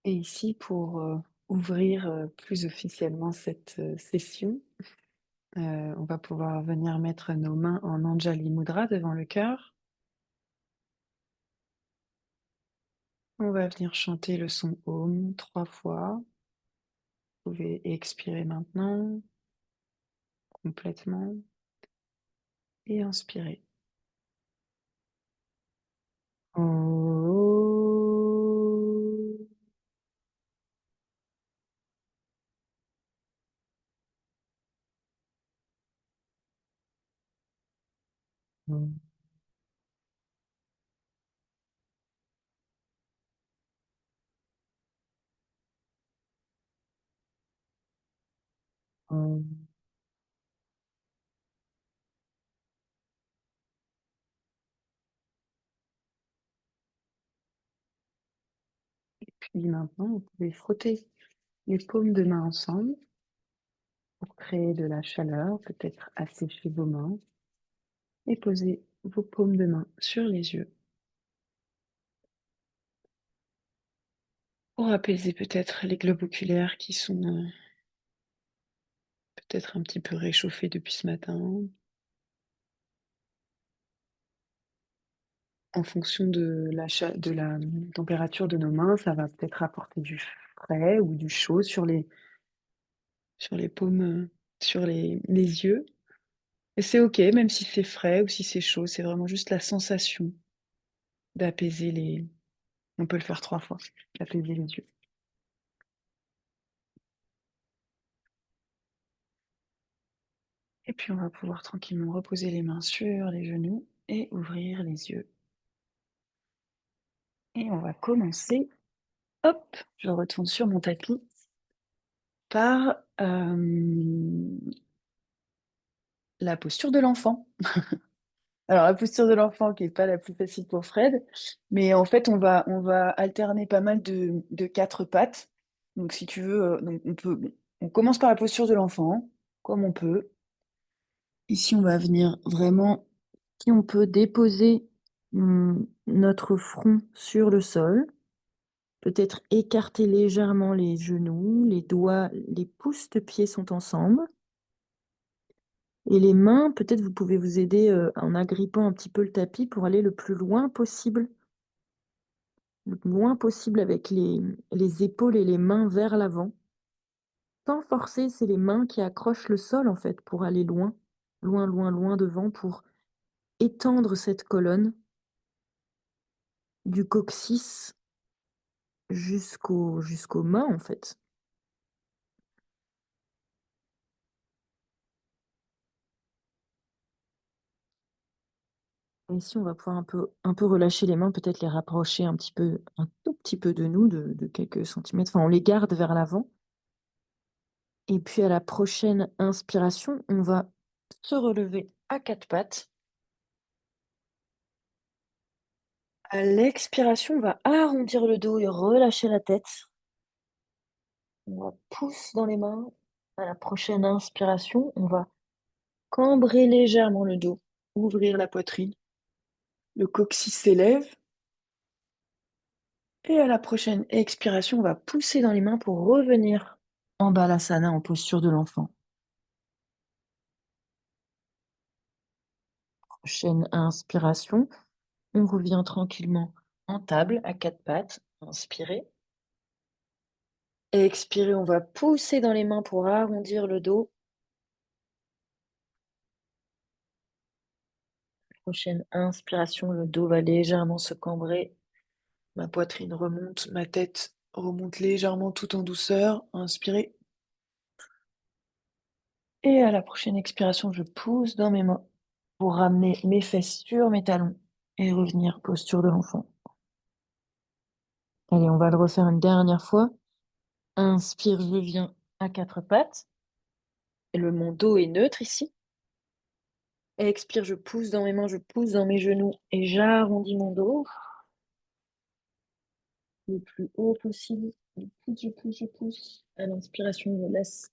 Et ici pour, ouvrir, plus officiellement cette, session, on va pouvoir venir mettre nos mains en Anjali Mudra devant le cœur. On va venir chanter le son Om 3 fois. Vous pouvez expirer maintenant, complètement et inspirer. Om. Om. Puis maintenant, vous pouvez frotter les paumes de main ensemble pour créer de la chaleur, peut-être assécher vos mains et poser vos paumes de main sur les yeux pour apaiser peut-être les globes oculaires qui sont, peut-être un petit peu réchauffés depuis ce matin. En fonction de la, température de nos mains, ça va peut-être apporter du frais ou du chaud sur les paumes, sur les yeux. Et c'est OK, même si c'est frais ou si c'est chaud, c'est vraiment juste la sensation d'apaiser les on peut le faire 3 fois, d'apaiser les yeux. Et puis on va pouvoir tranquillement reposer les mains sur les genoux et ouvrir les yeux. Et on va commencer, hop, je retourne sur mon tapis, par, la posture de l'enfant. Alors la posture de l'enfant qui est pas la plus facile pour Fred, mais en fait on va alterner pas mal de 4 pattes. Donc si tu veux, donc on commence par la posture de l'enfant, comme on peut. Ici, on va venir vraiment, si on peut, déposer, notre front sur le sol, peut-être écarter légèrement les genoux, les doigts, les pouces de pied sont ensemble et les mains, peut-être vous pouvez vous aider, en agrippant un petit peu le tapis pour aller le plus loin possible avec les épaules et les mains vers l'avant. Sans forcer, c'est les mains qui accrochent le sol, en fait, pour aller loin, loin, loin, loin devant, pour étendre cette colonne du coccyx jusqu'aux mains, en fait. Et ici, on va pouvoir un peu relâcher les mains, peut-être les rapprocher un tout petit peu de nous, de quelques centimètres. Enfin, on les garde vers l'avant. Et puis à la prochaine inspiration, on va se relever à 4 pattes. À l'expiration, on va arrondir le dos et relâcher la tête. On va pousse dans les mains. À la prochaine inspiration, on va cambrer légèrement le dos, ouvrir la poitrine. Le coccyx s'élève. Et à la prochaine expiration, on va pousser dans les mains pour revenir en balasana, en posture de l'enfant. Prochaine inspiration, on revient tranquillement en table à 4 pattes. Inspirez. Expirez, on va pousser dans les mains pour arrondir le dos. Prochaine inspiration, le dos va légèrement se cambrer. Ma poitrine remonte, ma tête remonte légèrement tout en douceur. Inspirez. Et à la prochaine expiration, je pousse dans mes mains pour ramener mes fesses sur mes talons et revenir posture de l'enfant. Allez, on va le refaire une dernière fois. Inspire, je viens à 4 pattes. Et mon dos est neutre ici. Expire, je pousse dans mes mains, je pousse dans mes genoux et j'arrondis mon dos le plus haut possible. Je pousse, je pousse, je pousse. À l'inspiration, je laisse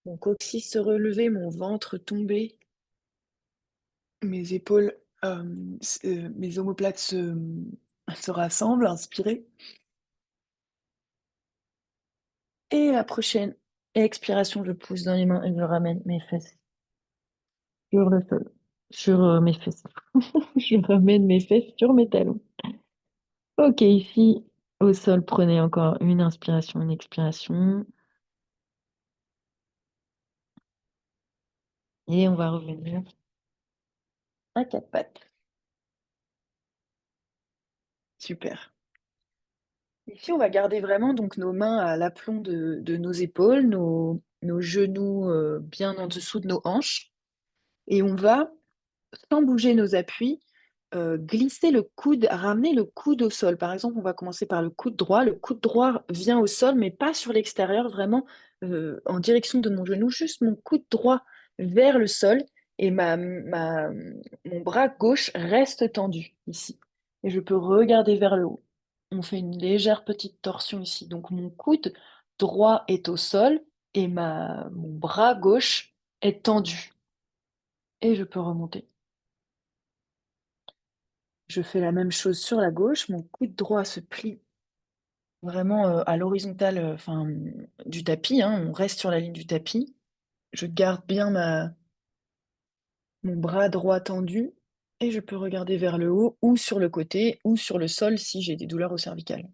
mon coccyx se relever, mon ventre tomber, mes épaules, mes omoplates se rassemblent. Inspirez. Et la prochaine expiration, je pousse dans les mains et je ramène mes fesses sur le sol, sur mes fesses. Je ramène mes fesses sur mes talons. Ok, ici, au sol, prenez encore une inspiration, une expiration. Et on va revenir à quatre pattes. Super. Ici, on va garder vraiment donc nos mains à l'aplomb de nos épaules, nos genoux bien en dessous de nos hanches. Et on va, sans bouger nos appuis, glisser le coude, ramener le coude au sol. Par exemple, on va commencer par le coude droit. Le coude droit vient au sol, mais pas sur l'extérieur, vraiment en direction de mon genou, juste mon coude droit vers le sol et mon bras gauche reste tendu ici. Et je peux regarder vers le haut. On fait une légère petite torsion ici. Donc mon coude droit est au sol et mon bras gauche est tendu. Et je peux remonter. Je fais la même chose sur la gauche. Mon coude droit se plie vraiment à l'horizontale du tapis, hein. On reste sur la ligne du tapis. Je garde bien mon bras droit tendu et je peux regarder vers le haut ou sur le côté ou sur le sol si j'ai des douleurs au cervical.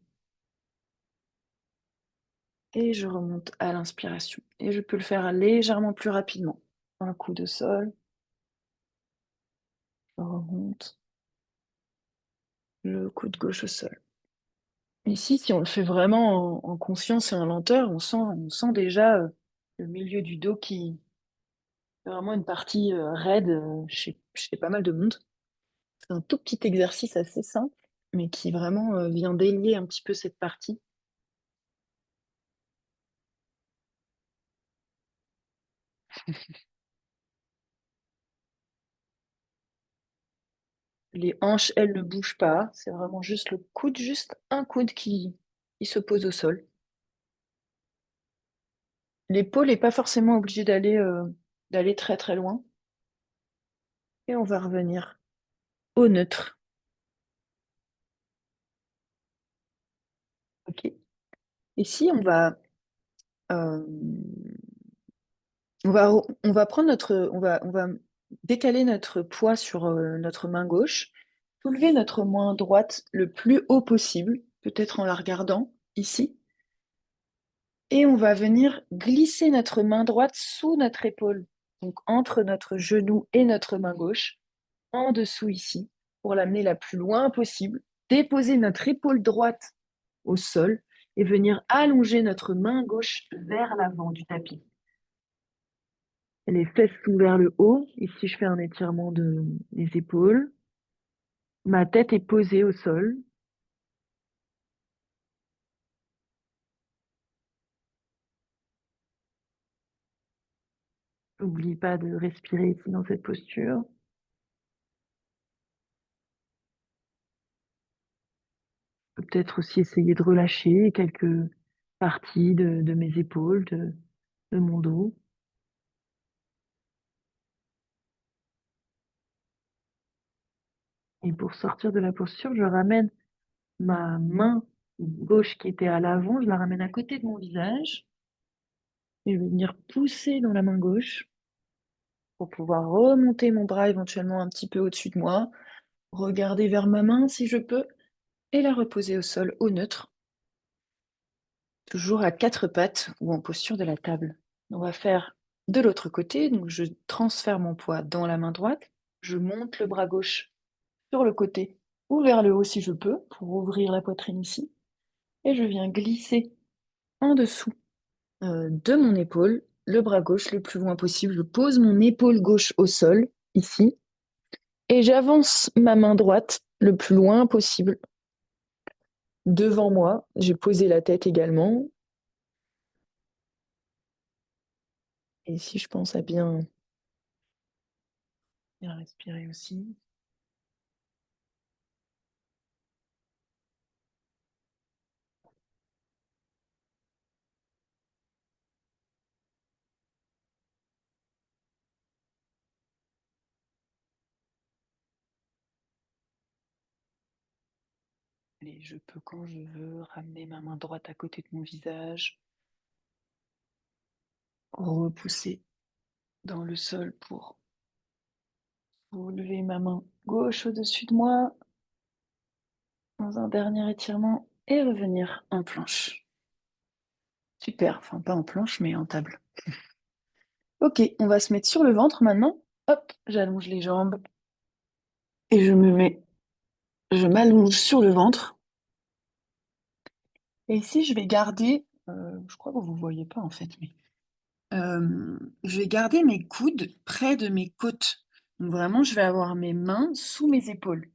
Et je remonte à l'inspiration. Et je peux le faire légèrement plus rapidement. Un coup de sol, je remonte, le coude gauche au sol. Ici, si on le fait vraiment en conscience et en lenteur, on sent déjà le milieu du dos qui est vraiment une partie raide chez pas mal de monde. C'est un tout petit exercice assez simple, mais qui vraiment vient délier un petit peu cette partie. Les hanches, elles, ne bougent pas. C'est vraiment juste le coude, juste un coude qui se pose au sol. L'épaule n'est pas forcément obligée d'aller très très loin. Et on va revenir au neutre. Ok. Ici, euh, on va prendre on va décaler notre poids sur notre main gauche, soulever notre main droite le plus haut possible, peut-être en la regardant ici, et on va venir glisser notre main droite sous notre épaule, donc entre notre genou et notre main gauche, en dessous ici, pour l'amener la plus loin possible, déposer notre épaule droite au sol et venir allonger notre main gauche vers l'avant du tapis. Les fesses sont vers le haut. Ici, je fais un étirement des épaules. Ma tête est posée au sol. N'oublie pas de respirer ici dans cette posture. Peut-être aussi essayer de relâcher quelques parties de mes épaules, de mon dos. Et pour sortir de la posture, je ramène ma main gauche qui était à l'avant, je la ramène à côté de mon visage. Et je vais venir pousser dans la main gauche pour pouvoir remonter mon bras éventuellement un petit peu au-dessus de moi, regarder vers ma main si je peux, et la reposer au sol au neutre, toujours à quatre pattes ou en posture de la table. On va faire de l'autre côté, donc je transfère mon poids dans la main droite, je monte le bras gauche sur le côté ou vers le haut si je peux, pour ouvrir la poitrine ici, et je viens glisser en dessous de mon épaule, le bras gauche le plus loin possible. Je pose mon épaule gauche au sol, ici, et j'avance ma main droite le plus loin possible devant moi. J'ai posé la tête également. Et ici, je pense à bien respirer aussi. Et je peux, quand je veux, ramener ma main droite à côté de mon visage, repousser dans le sol pour lever ma main gauche au-dessus de moi dans un dernier étirement et revenir en planche. Super, enfin pas en planche mais en table. Ok, on va se mettre sur le ventre maintenant. Hop, j'allonge les jambes et je m'allonge sur le ventre. Et ici, je vais garder, je crois que vous ne voyez pas en fait, mais je vais garder mes coudes près de mes côtes. Donc vraiment, je vais avoir mes mains sous mes épaules.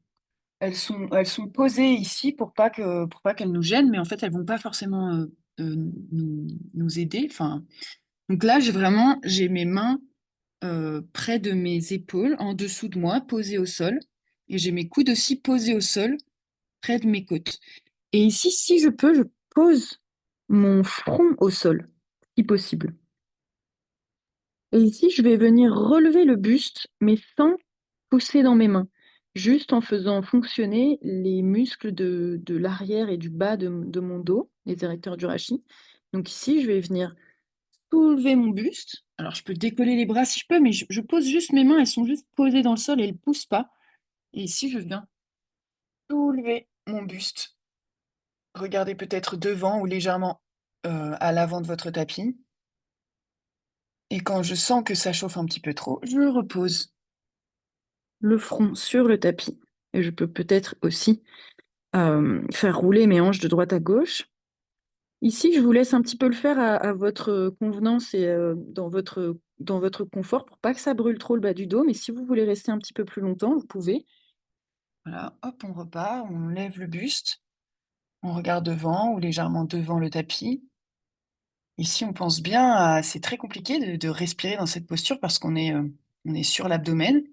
Elles sont posées ici pour pas qu'elles nous gênent, mais en fait, elles vont pas forcément nous aider. Enfin, donc là, j'ai mes mains près de mes épaules, en dessous de moi, posées au sol, et j'ai mes coudes aussi posés au sol, près de mes côtes. Et ici, si je peux, je pose mon front au sol, si possible. Et ici, je vais venir relever le buste, mais sans pousser dans mes mains, juste en faisant fonctionner les muscles de l'arrière et du bas de mon dos, les érecteurs du rachis. Donc ici, je vais venir soulever mon buste. Alors, je peux décoller les bras si je peux, mais je pose juste mes mains, elles sont juste posées dans le sol et elles ne poussent pas. Et ici, je viens soulever mon buste. Regardez peut-être devant ou légèrement à l'avant de votre tapis. Et quand je sens que ça chauffe un petit peu trop, je repose le front sur le tapis. Et je peux peut-être aussi faire rouler mes hanches de droite à gauche. Ici, je vous laisse un petit peu le faire à votre convenance et dans votre confort pour pas que ça brûle trop le bas du dos. Mais si vous voulez rester un petit peu plus longtemps, vous pouvez. Voilà, hop, on repart, on lève le buste, on regarde devant ou légèrement devant le tapis. Ici, on pense bien à c'est très compliqué de respirer dans cette posture parce on est sur l'abdomen,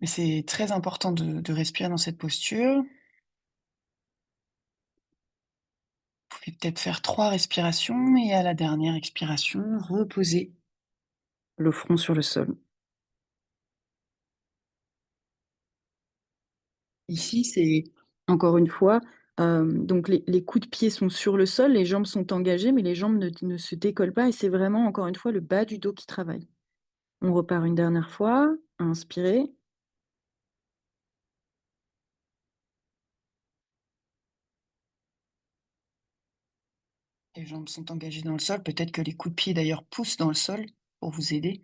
mais c'est très important de respirer dans cette posture. Vous pouvez peut-être faire 3 respirations et à la dernière expiration, reposer le front sur le sol. Ici, c'est encore une fois, donc les coups de pied sont sur le sol, les jambes sont engagées, mais les jambes ne se décollent pas et c'est vraiment encore une fois le bas du dos qui travaille. On repart une dernière fois, inspirez. Les jambes sont engagées dans le sol, peut-être que les coups de pied d'ailleurs poussent dans le sol pour vous aider.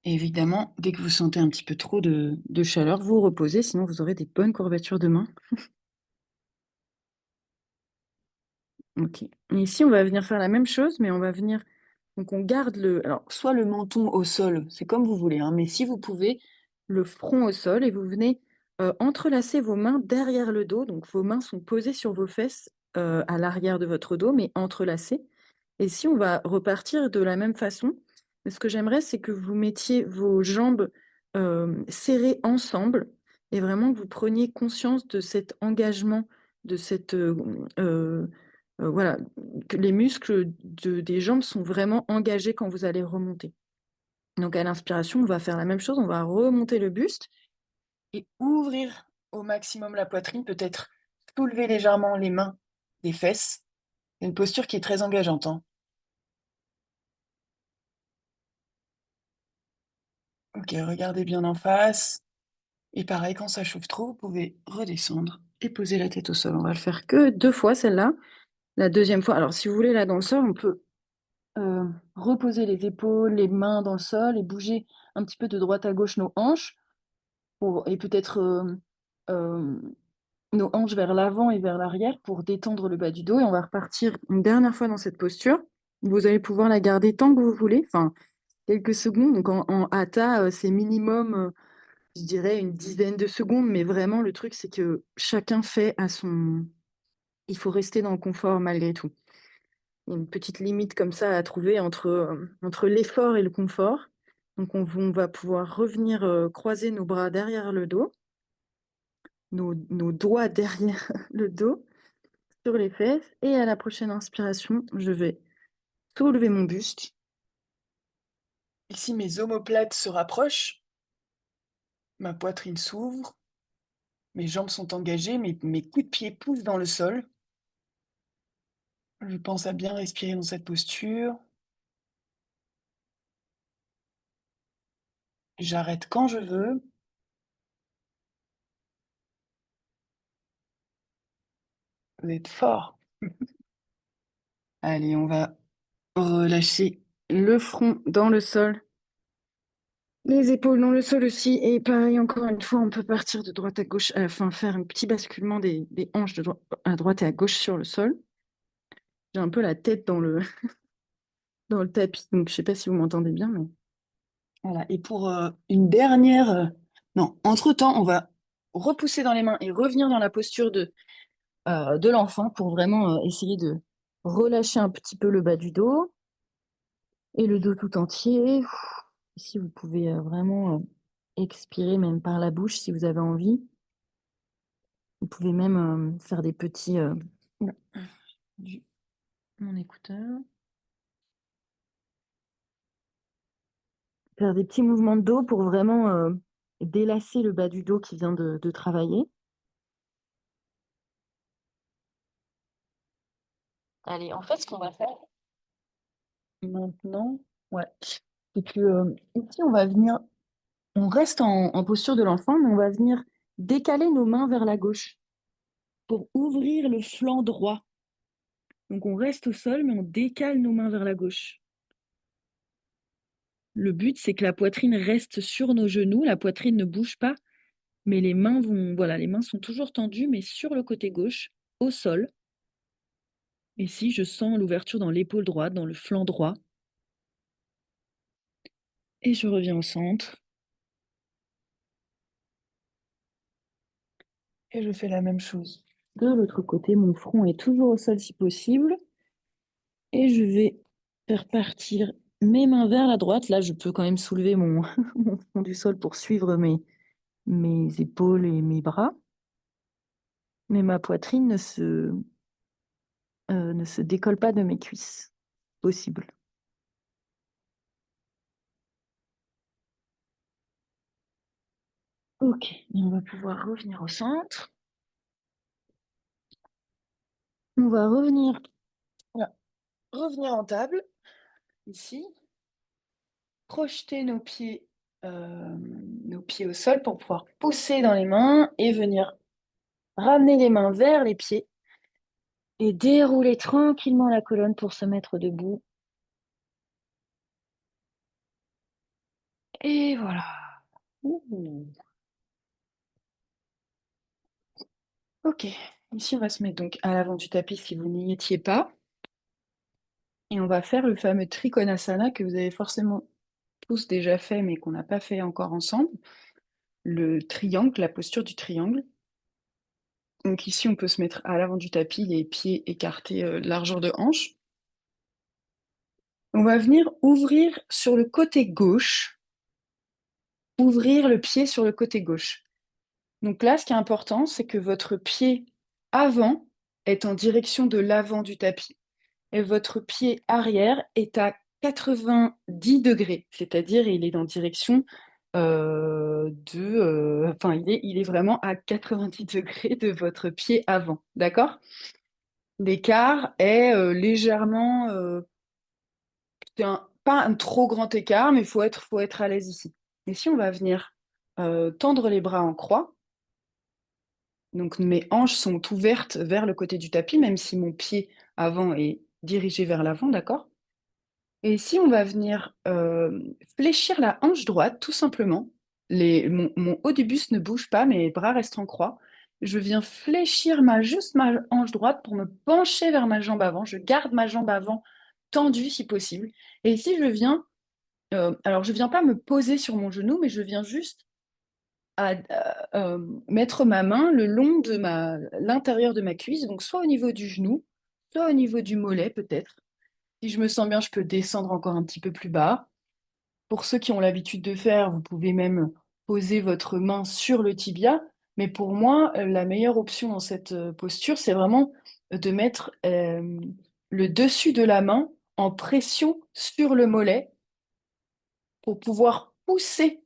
Et évidemment, dès que vous sentez un petit peu trop de chaleur, vous reposez, sinon vous aurez des bonnes courbatures de mains. OK. Et ici, on va venir faire la même chose, mais on va venir donc on garde alors soit le menton au sol, c'est comme vous voulez, hein, mais si vous pouvez, le front au sol et vous venez, entrelacer vos mains derrière le dos, donc vos mains sont posées sur vos fesses, à l'arrière de votre dos, mais entrelacées. Et si on va repartir de la même façon, mais ce que j'aimerais, c'est que vous mettiez vos jambes, serrées ensemble et vraiment que vous preniez conscience de cet engagement, de cette, voilà, que les muscles des jambes sont vraiment engagés quand vous allez remonter. Donc à l'inspiration, on va faire la même chose, on va remonter le buste et ouvrir au maximum la poitrine, peut-être soulever légèrement les mains des fesses. C'est une posture qui est très engageante, hein. OK, regardez bien en face et pareil, quand ça chauffe trop, vous pouvez redescendre et poser la tête au sol. On va le faire que 2 fois celle-là. La deuxième fois alors si vous voulez là dans le sol, on peut reposer les épaules, les mains dans le sol et bouger un petit peu de droite à gauche nos hanches et peut-être, nos hanches vers l'avant et vers l'arrière pour détendre le bas du dos et on va repartir une dernière fois dans cette posture. Vous allez pouvoir la garder tant que vous voulez, enfin quelques secondes. Donc en hatha, c'est minimum, je dirais une dizaine de secondes, mais vraiment le truc c'est que chacun fait à son il faut rester dans le confort malgré tout. Il y a une petite limite comme ça à trouver entre l'effort et le confort. Donc on va pouvoir revenir, croiser nos bras derrière le dos, nos doigts derrière le dos, sur les fesses et à la prochaine inspiration, je vais soulever mon buste. Ici, mes omoplates se rapprochent, ma poitrine s'ouvre, mes jambes sont engagées, mes coups de pied poussent dans le sol. Je pense à bien respirer dans cette posture. J'arrête quand je veux. Vous êtes fort. Allez, on va relâcher le front dans le sol, les épaules dans le sol aussi. Et pareil, encore une fois, on peut partir de droite à gauche, enfin faire un petit basculement des hanches à droite et à gauche sur le sol. J'ai un peu la tête dans le tapis, donc je sais pas si vous m'entendez bien, mais voilà. Et pour une dernière, non, entre-temps, on va repousser dans les mains et revenir dans la posture de l'enfant pour vraiment essayer de relâcher un petit peu le bas du dos et le dos tout entier. Ici, vous pouvez vraiment expirer même par la bouche si vous avez envie. Vous pouvez même faire des petits... Oula, mon écouteur. Faire des petits mouvements de dos pour vraiment délasser le bas du dos qui vient de travailler. Allez, en fait, ce qu'on va faire maintenant, ouais, c'est que ici, on va venir, on reste en posture de l'enfant, mais on va venir décaler nos mains vers la gauche pour ouvrir le flanc droit. Donc, on reste au sol, mais on décale nos mains vers la gauche. Le but, c'est que la poitrine reste sur nos genoux, la poitrine ne bouge pas, mais les mains vont, voilà, les mains sont toujours tendues, mais sur le côté gauche, au sol. Ici, je sens l'ouverture dans l'épaule droite, dans le flanc droit. Et je reviens au centre. Et je fais la même chose. De l'autre côté, mon front est toujours au sol si possible. Et je vais faire partir mes mains vers la droite. Là, je peux quand même soulever mon, mon front du sol pour suivre mes épaules et mes bras. Mais ma poitrine ne se décolle pas de mes cuisses. Possible. Ok, et on va pouvoir revenir au centre. On va revenir, voilà, revenir en table, ici. Projeter nos pieds au sol pour pouvoir pousser dans les mains et venir ramener les mains vers les pieds et dérouler tranquillement la colonne pour se mettre debout. Et voilà. Ouh. Ok, ici on va se mettre donc à l'avant du tapis si vous n'y étiez pas. Et on va faire le fameux Trikonasana que vous avez forcément tous déjà fait mais qu'on n'a pas fait encore ensemble. Le triangle, la posture du triangle. Donc ici on peut se mettre à l'avant du tapis, les pieds écartés largeur de hanche. On va venir ouvrir sur le côté gauche, ouvrir le pied sur le côté gauche. Donc là, ce qui est important, c'est que votre pied avant est en direction de l'avant du tapis et votre pied arrière est à 90 degrés, c'est-à-dire il est en direction enfin, il est vraiment à 90 degrés de votre pied avant, d'accord? L'écart est légèrement c'est pas un trop grand écart, mais faut être à l'aise ici. Et si on va venir tendre les bras en croix, donc mes hanches sont ouvertes vers le côté du tapis, même si mon pied avant est dirigé vers l'avant, d'accord? Et ici, on va venir fléchir la hanche droite, tout simplement. Mon haut du buste ne bouge pas, mes bras restent en croix. Je viens fléchir juste ma hanche droite pour me pencher vers ma jambe avant. Je garde ma jambe avant tendue si possible. Et ici, alors je viens pas me poser sur mon genou, mais je viens juste mettre ma main le long de l'intérieur de ma cuisse, donc soit au niveau du genou, soit au niveau du mollet peut-être. Si je me sens bien, je peux descendre encore un petit peu plus bas. Pour ceux qui ont l'habitude de faire, vous pouvez même poser votre main sur le tibia. Mais pour moi, la meilleure option dans cette posture, c'est vraiment de mettre le dessus de la main en pression sur le mollet pour pouvoir pousser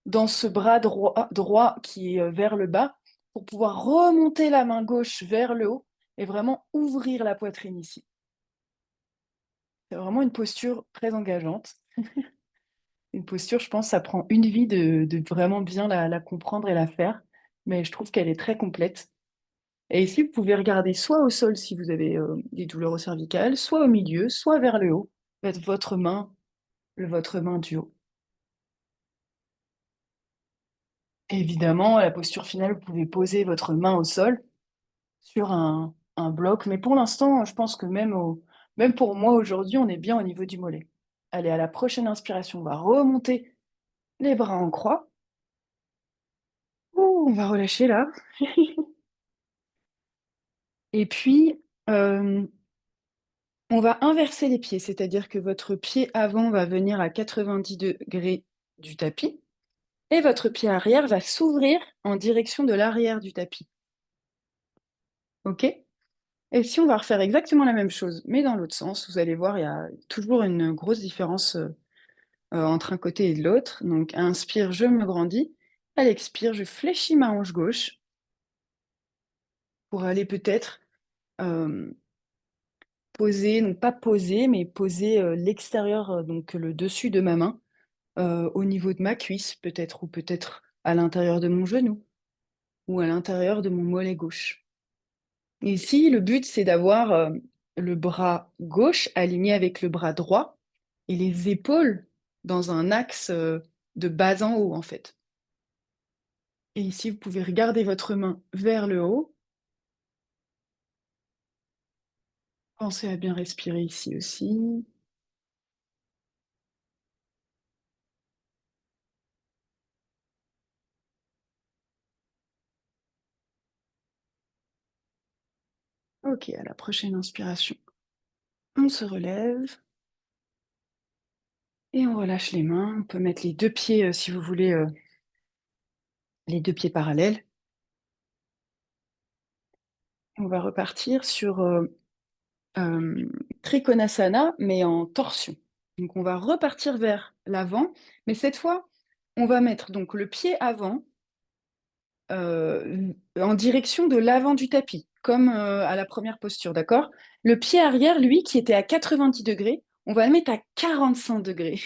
dans ce bras droit qui est vers le bas, pour pouvoir remonter la main gauche vers le haut et vraiment ouvrir la poitrine ici. C'est vraiment une posture très engageante. Une posture, je pense, ça prend une vie de vraiment bien la comprendre et la faire, mais je trouve qu'elle est très complète. Et ici, vous pouvez regarder soit au sol si vous avez des douleurs au cervical, soit au milieu, soit vers le haut. Faites votre main du haut. Évidemment, à la posture finale, vous pouvez poser votre main au sol sur un bloc, mais pour l'instant, je pense que même pour moi aujourd'hui, on est bien au niveau du mollet. Allez, à la prochaine inspiration, on va remonter les bras en croix. Ouh, on va relâcher là. Et puis, euh, on va inverser les pieds, c'est-à-dire que votre pied avant va venir à 90 degrés du tapis et votre pied arrière va s'ouvrir en direction de l'arrière du tapis. OK? Et si on va refaire exactement la même chose, mais dans l'autre sens, vous allez voir, il y a toujours une grosse différence entre un côté et l'autre. Donc, inspire, je me grandis. À l'expire, je fléchis ma hanche gauche pour aller peut-être euh, poser, non pas poser, mais poser l'extérieur, donc le dessus de ma main, au niveau de ma cuisse, peut-être, ou peut-être à l'intérieur de mon genou, ou à l'intérieur de mon mollet gauche. Et ici, le but, c'est d'avoir le bras gauche aligné avec le bras droit et les épaules dans un axe de bas en haut, en fait. Et ici, vous pouvez regarder votre main vers le haut. Pensez à bien respirer ici aussi. Ok, à la prochaine inspiration, on se relève et on relâche les mains. On peut mettre les deux pieds, si vous voulez, les deux pieds parallèles. On va repartir sur euh, Trikonasana, mais en torsion. Donc on va repartir vers l'avant, mais cette fois, on va mettre donc le pied avant en direction de l'avant du tapis, comme à la première posture, d'accord? Le pied arrière, lui, qui était à 90 degrés, on va le mettre à 45 degrés.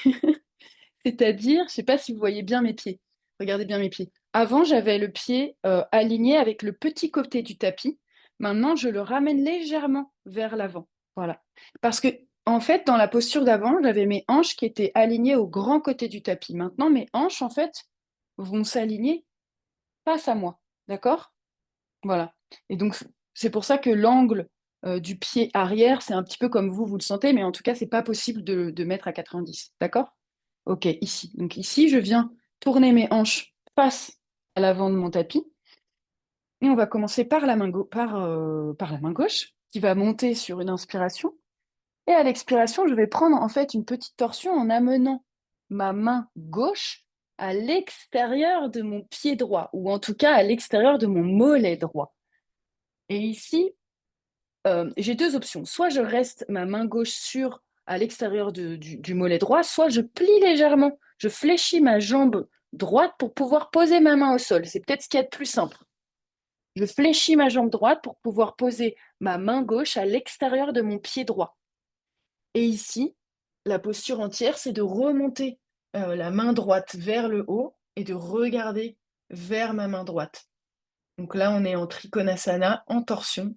C'est-à-dire, je ne sais pas si vous voyez bien mes pieds. Regardez bien mes pieds. Avant, j'avais le pied aligné avec le petit côté du tapis. Maintenant, je le ramène légèrement vers l'avant. Voilà. Parce que, en fait, dans la posture d'avant, j'avais mes hanches qui étaient alignées au grand côté du tapis. Maintenant, mes hanches, en fait, vont s'aligner face à moi. D'accord? Voilà. Et donc, c'est pour ça que l'angle du pied arrière, c'est un petit peu comme vous le sentez, mais en tout cas, c'est pas possible de mettre à 90. D'accord? Ok, ici. Donc ici, je viens tourner mes hanches face à l'avant de mon tapis. Et on va commencer par par la main gauche, qui va monter sur une inspiration. Et à l'expiration, je vais prendre en fait une petite torsion en amenant ma main gauche à l'extérieur de mon pied droit, ou en tout cas à l'extérieur de mon mollet droit. Et ici, j'ai deux options. Soit je reste ma main gauche sur à l'extérieur du mollet droit, soit je plie légèrement, je fléchis ma jambe droite pour pouvoir poser ma main au sol. C'est peut-être ce qu'il y a de plus simple. Je fléchis ma jambe droite pour pouvoir poser ma main gauche à l'extérieur de mon pied droit. Et ici, la posture entière, c'est de remonter la main droite vers le haut et de regarder vers ma main droite. Donc là, on est en Trikonasana, en torsion.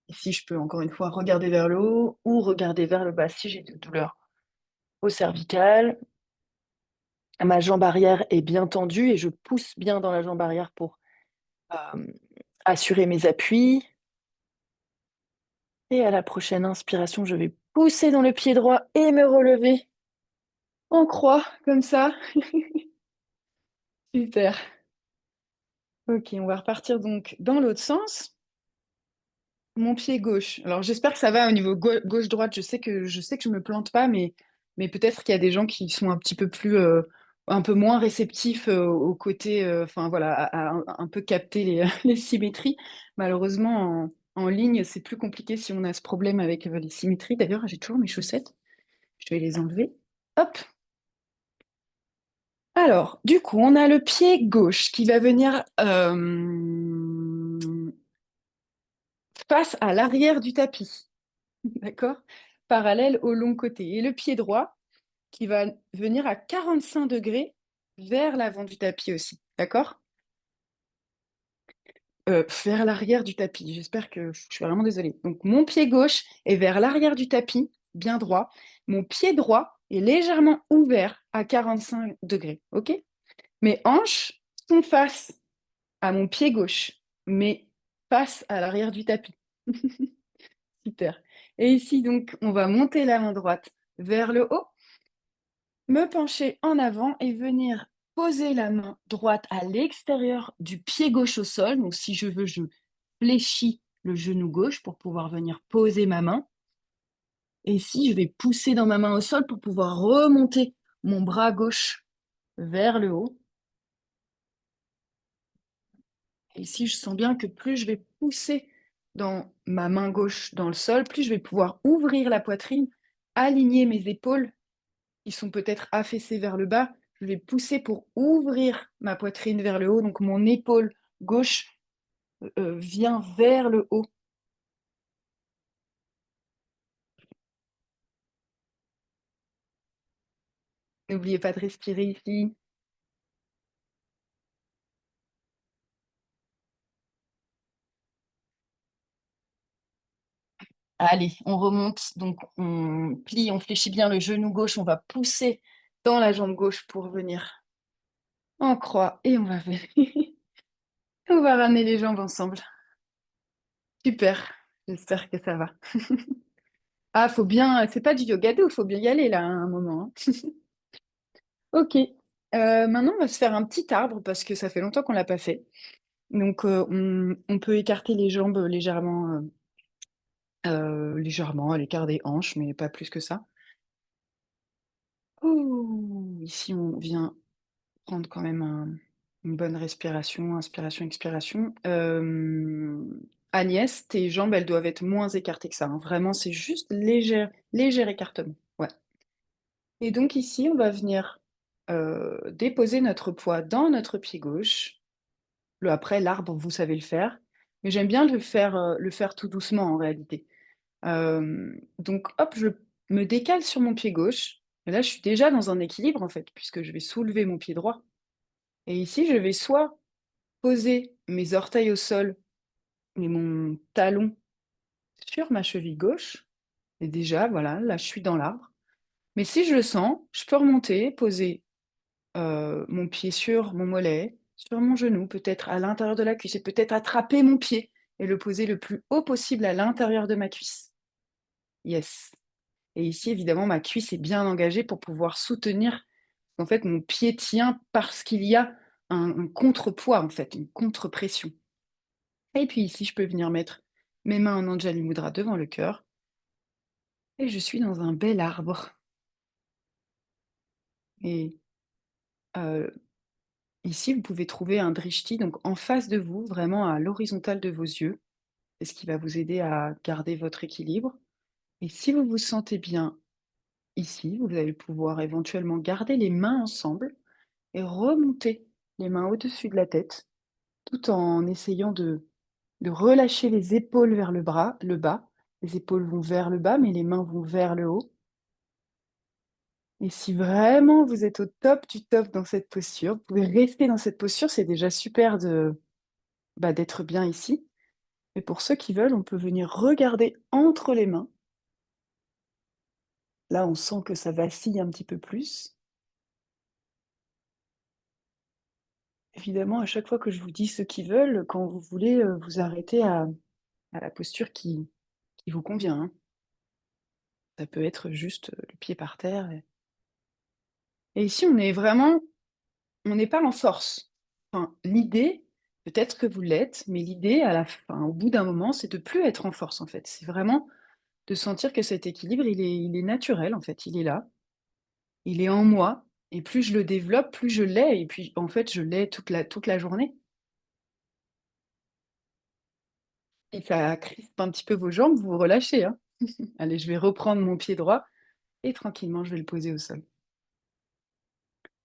Ici, je peux encore une fois regarder vers le haut ou regarder vers le bas si j'ai des douleurs au cervical. Ma jambe arrière est bien tendue et je pousse bien dans la jambe arrière pour euh, assurer mes appuis. Et à la prochaine inspiration, je vais pousser dans le pied droit et me relever en croix, comme ça. Super. Ok, on va repartir donc dans l'autre sens. Mon pied gauche. Alors j'espère que ça va au niveau gauche-droite. Je sais que je me plante pas, mais peut-être qu'il y a des gens qui sont un petit peu plus, un peu moins réceptifs au côté, enfin voilà, un peu capter les symétries. Malheureusement, en ligne, c'est plus compliqué si on a ce problème avec les symétries. D'ailleurs, j'ai toujours mes chaussettes. Je vais les enlever. Hop. Alors, du coup, on a le pied gauche qui va venir face à l'arrière du tapis, d'accord? Parallèle au long côté et le pied droit qui va venir à 45 degrés vers l'avant du tapis aussi, d'accord? Vers l'arrière du tapis, j'espère que je suis vraiment désolée. Donc mon pied gauche est vers l'arrière du tapis, bien droit. Mon pied droit est légèrement ouvert à 45 degrés, OK? Mes hanches sont face à mon pied gauche, mais face à l'arrière du tapis. Super. Et ici donc, on va monter la main droite vers le haut, me pencher en avant et venir poser la main droite à l'extérieur du pied gauche au sol. Donc si je veux, je fléchis le genou gauche pour pouvoir venir poser ma main. Et ici, je vais pousser dans ma main au sol pour pouvoir remonter mon bras gauche vers le haut. Et ici, je sens bien que plus je vais pousser dans ma main gauche dans le sol, plus je vais pouvoir ouvrir la poitrine, aligner mes épaules qui sont peut-être affaissées vers le bas. Je vais pousser pour ouvrir ma poitrine vers le haut. Donc mon épaule gauche vient vers le haut. N'oubliez pas de respirer ici. Allez, on remonte. Donc on plie, on fléchit bien le genou gauche. On va pousser dans la jambe gauche pour venir en croix et on va venir. On va ramener les jambes ensemble. Super, j'espère que ça va. Ah, faut bien, c'est pas du yoga doux, faut bien y aller là à un moment, hein. OK, maintenant on va se faire un petit arbre parce que ça fait longtemps qu'on l'a pas fait. Donc, on peut écarter les jambes légèrement à l'écart des hanches, mais pas plus que ça. Ouh! Ici, on vient prendre quand même une bonne respiration, inspiration, expiration. Agnès, tes jambes, elles doivent être moins écartées que ça, hein. Vraiment, c'est juste léger écartement. Ouais. Et donc ici, on va venir, déposer notre poids dans notre pied gauche. Après l'arbre, vous savez le faire, mais j'aime bien le faire tout doucement en réalité. Donc hop, je me décale sur mon pied gauche et là, je suis déjà dans un équilibre en fait, puisque je vais soulever mon pied droit et ici, je vais soit poser mes orteils au sol et mon talon sur ma cheville gauche et déjà voilà, là, je suis dans l'arbre. Mais si je le sens, je peux remonter, poser mon pied sur mon mollet, sur mon genou, peut-être à l'intérieur de la cuisse et peut-être attraper mon pied et le poser le plus haut possible à l'intérieur de ma cuisse. Yes. Et ici, évidemment, ma cuisse est bien engagée pour pouvoir soutenir. En fait, mon pied tient parce qu'il y a un contrepoids, en fait, une contre-pression. Et puis ici, je peux venir mettre mes mains en Anjali Mudra devant le cœur et je suis dans un bel arbre. Et euh, ici, vous pouvez trouver un drishti, donc en face de vous, vraiment à l'horizontale de vos yeux. C'est ce qui va vous aider à garder votre équilibre. Et si vous vous sentez bien ici, vous allez pouvoir éventuellement garder les mains ensemble et remonter les mains au-dessus de la tête, tout en essayant de relâcher les épaules vers le bas. Les épaules vont vers le bas, mais les mains vont vers le haut. Et si vraiment vous êtes au top du top dans cette posture, vous pouvez rester dans cette posture, c'est déjà super d'être bien ici. Et pour ceux qui veulent, on peut venir regarder entre les mains. Là, on sent que ça vacille un petit peu plus. Évidemment, à chaque fois que je vous dis ceux qui veulent, quand vous voulez, vous arrêter à la posture qui vous convient, hein. Ça peut être juste, le pied par terre et ici, on n'est pas en force. Enfin, l'idée, peut-être que vous l'êtes, mais l'idée à la fin, au bout d'un moment, c'est de plus être en force, en fait. C'est vraiment de sentir que cet équilibre, il est naturel, en fait, il est là, il est en moi et plus je le développe, plus je l'ai et puis, en fait, je l'ai toute la journée et ça crispe un petit peu vos jambes, vous vous relâchez, hein. Allez, je vais reprendre mon pied droit et tranquillement, je vais le poser au sol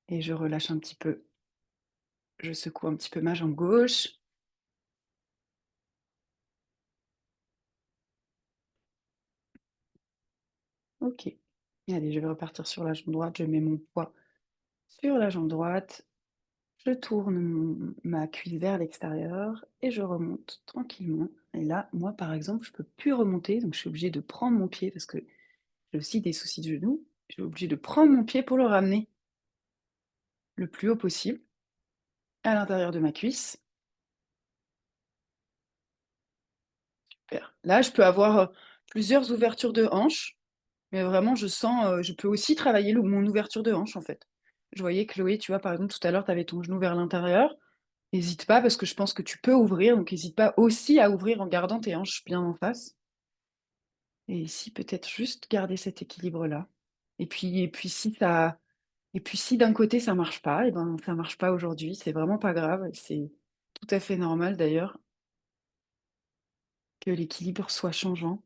et je relâche un petit peu. Je secoue un petit peu ma jambe gauche OK. Allez, je vais repartir sur la jambe droite. Je mets mon poids sur la jambe droite. Je tourne ma cuisse vers l'extérieur et je remonte tranquillement. Et là, moi, par exemple, je peux plus remonter, donc je suis obligée de prendre mon pied parce que j'ai aussi des soucis de genoux. Je suis obligée de prendre mon pied pour le ramener le plus haut possible à l'intérieur de ma cuisse. Super. Là, je peux avoir plusieurs ouvertures de hanches, mais vraiment, je sens, je peux aussi travailler mon ouverture de hanche en fait. Je voyais Chloé, tu vois, par exemple, tout à l'heure, tu avais ton genou vers l'intérieur. Hésite pas parce que je pense que tu peux ouvrir, donc hésite pas aussi à ouvrir en gardant tes hanches bien en face. Et ici, peut-être juste garder cet équilibre-là. Et puis si d'un côté ça marche pas, et ben ça marche pas aujourd'hui, c'est vraiment pas grave, c'est tout à fait normal d'ailleurs que l'équilibre soit changeant.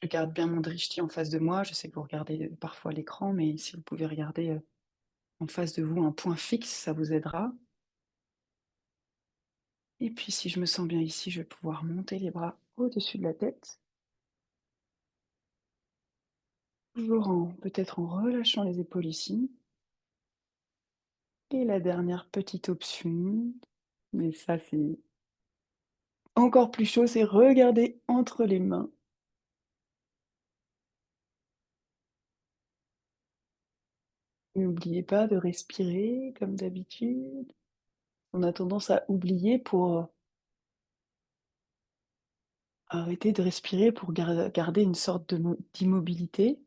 Je garde bien mon drishti en face de moi, je sais que vous regardez parfois l'écran, mais si vous pouvez regarder en face de vous un point fixe, ça vous aidera. Et puis si je me sens bien ici, je vais pouvoir monter les bras au-dessus de la tête. Toujours peut-être en relâchant les épaules ici. Et la dernière petite option, mais ça c'est encore plus chaud, c'est regarder entre les mains. N'oubliez pas de respirer comme d'habitude. On a tendance à oublier pour arrêter de respirer pour garder une sorte d'immobilité.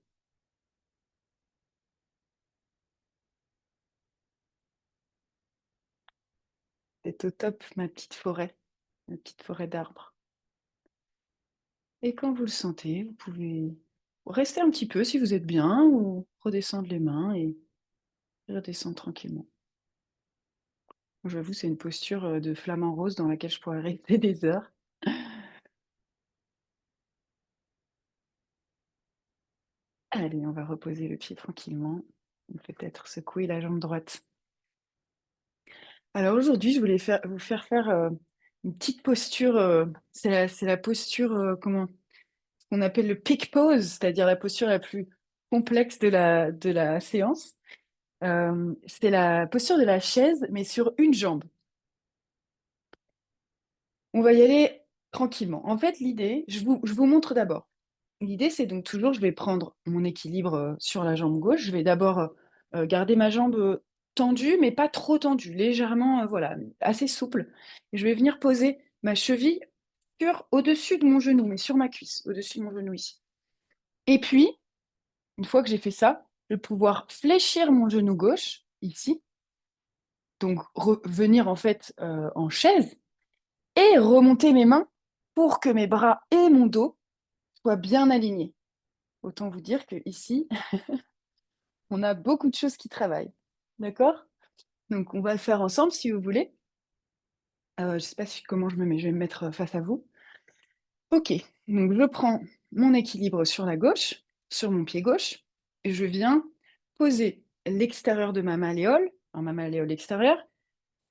C'est au top, ma petite forêt d'arbres. Et quand vous le sentez, vous pouvez rester un petit peu si vous êtes bien ou redescendre les mains et redescendre tranquillement. J'avoue, c'est une posture, de flamant rose dans laquelle je pourrais rester des heures. Allez, on va reposer le pied tranquillement. On peut peut-être secouer la jambe droite. Alors aujourd'hui, je voulais vous faire faire, une petite posture, c'est la posture, comment? Qu'on appelle le peak pose, c'est-à-dire la posture la plus complexe de la séance. C'est la posture de la chaise, mais sur une jambe. On va y aller tranquillement. En fait, l'idée, je vous montre d'abord. L'idée, c'est donc toujours, je vais prendre mon équilibre sur la jambe gauche. Je vais d'abord garder ma jambe tendue, mais pas trop tendue, légèrement, voilà, assez souple. Et je vais venir poser ma cheville au-dessus de mon genou, mais sur ma cuisse, au-dessus de mon genou ici. Et puis, une fois que j'ai fait ça, je vais pouvoir fléchir mon genou gauche, ici, donc revenir en fait en chaise, et remonter mes mains pour que mes bras et mon dos soient bien alignés. Autant vous dire que ici, on a beaucoup de choses qui travaillent. D'accord? Donc, on va le faire ensemble si vous voulez. Je ne sais pas comment je me mets, je vais me mettre face à vous. Ok, donc je prends mon équilibre sur la gauche, sur mon pied gauche, et je viens poser l'extérieur de ma malléole extérieure,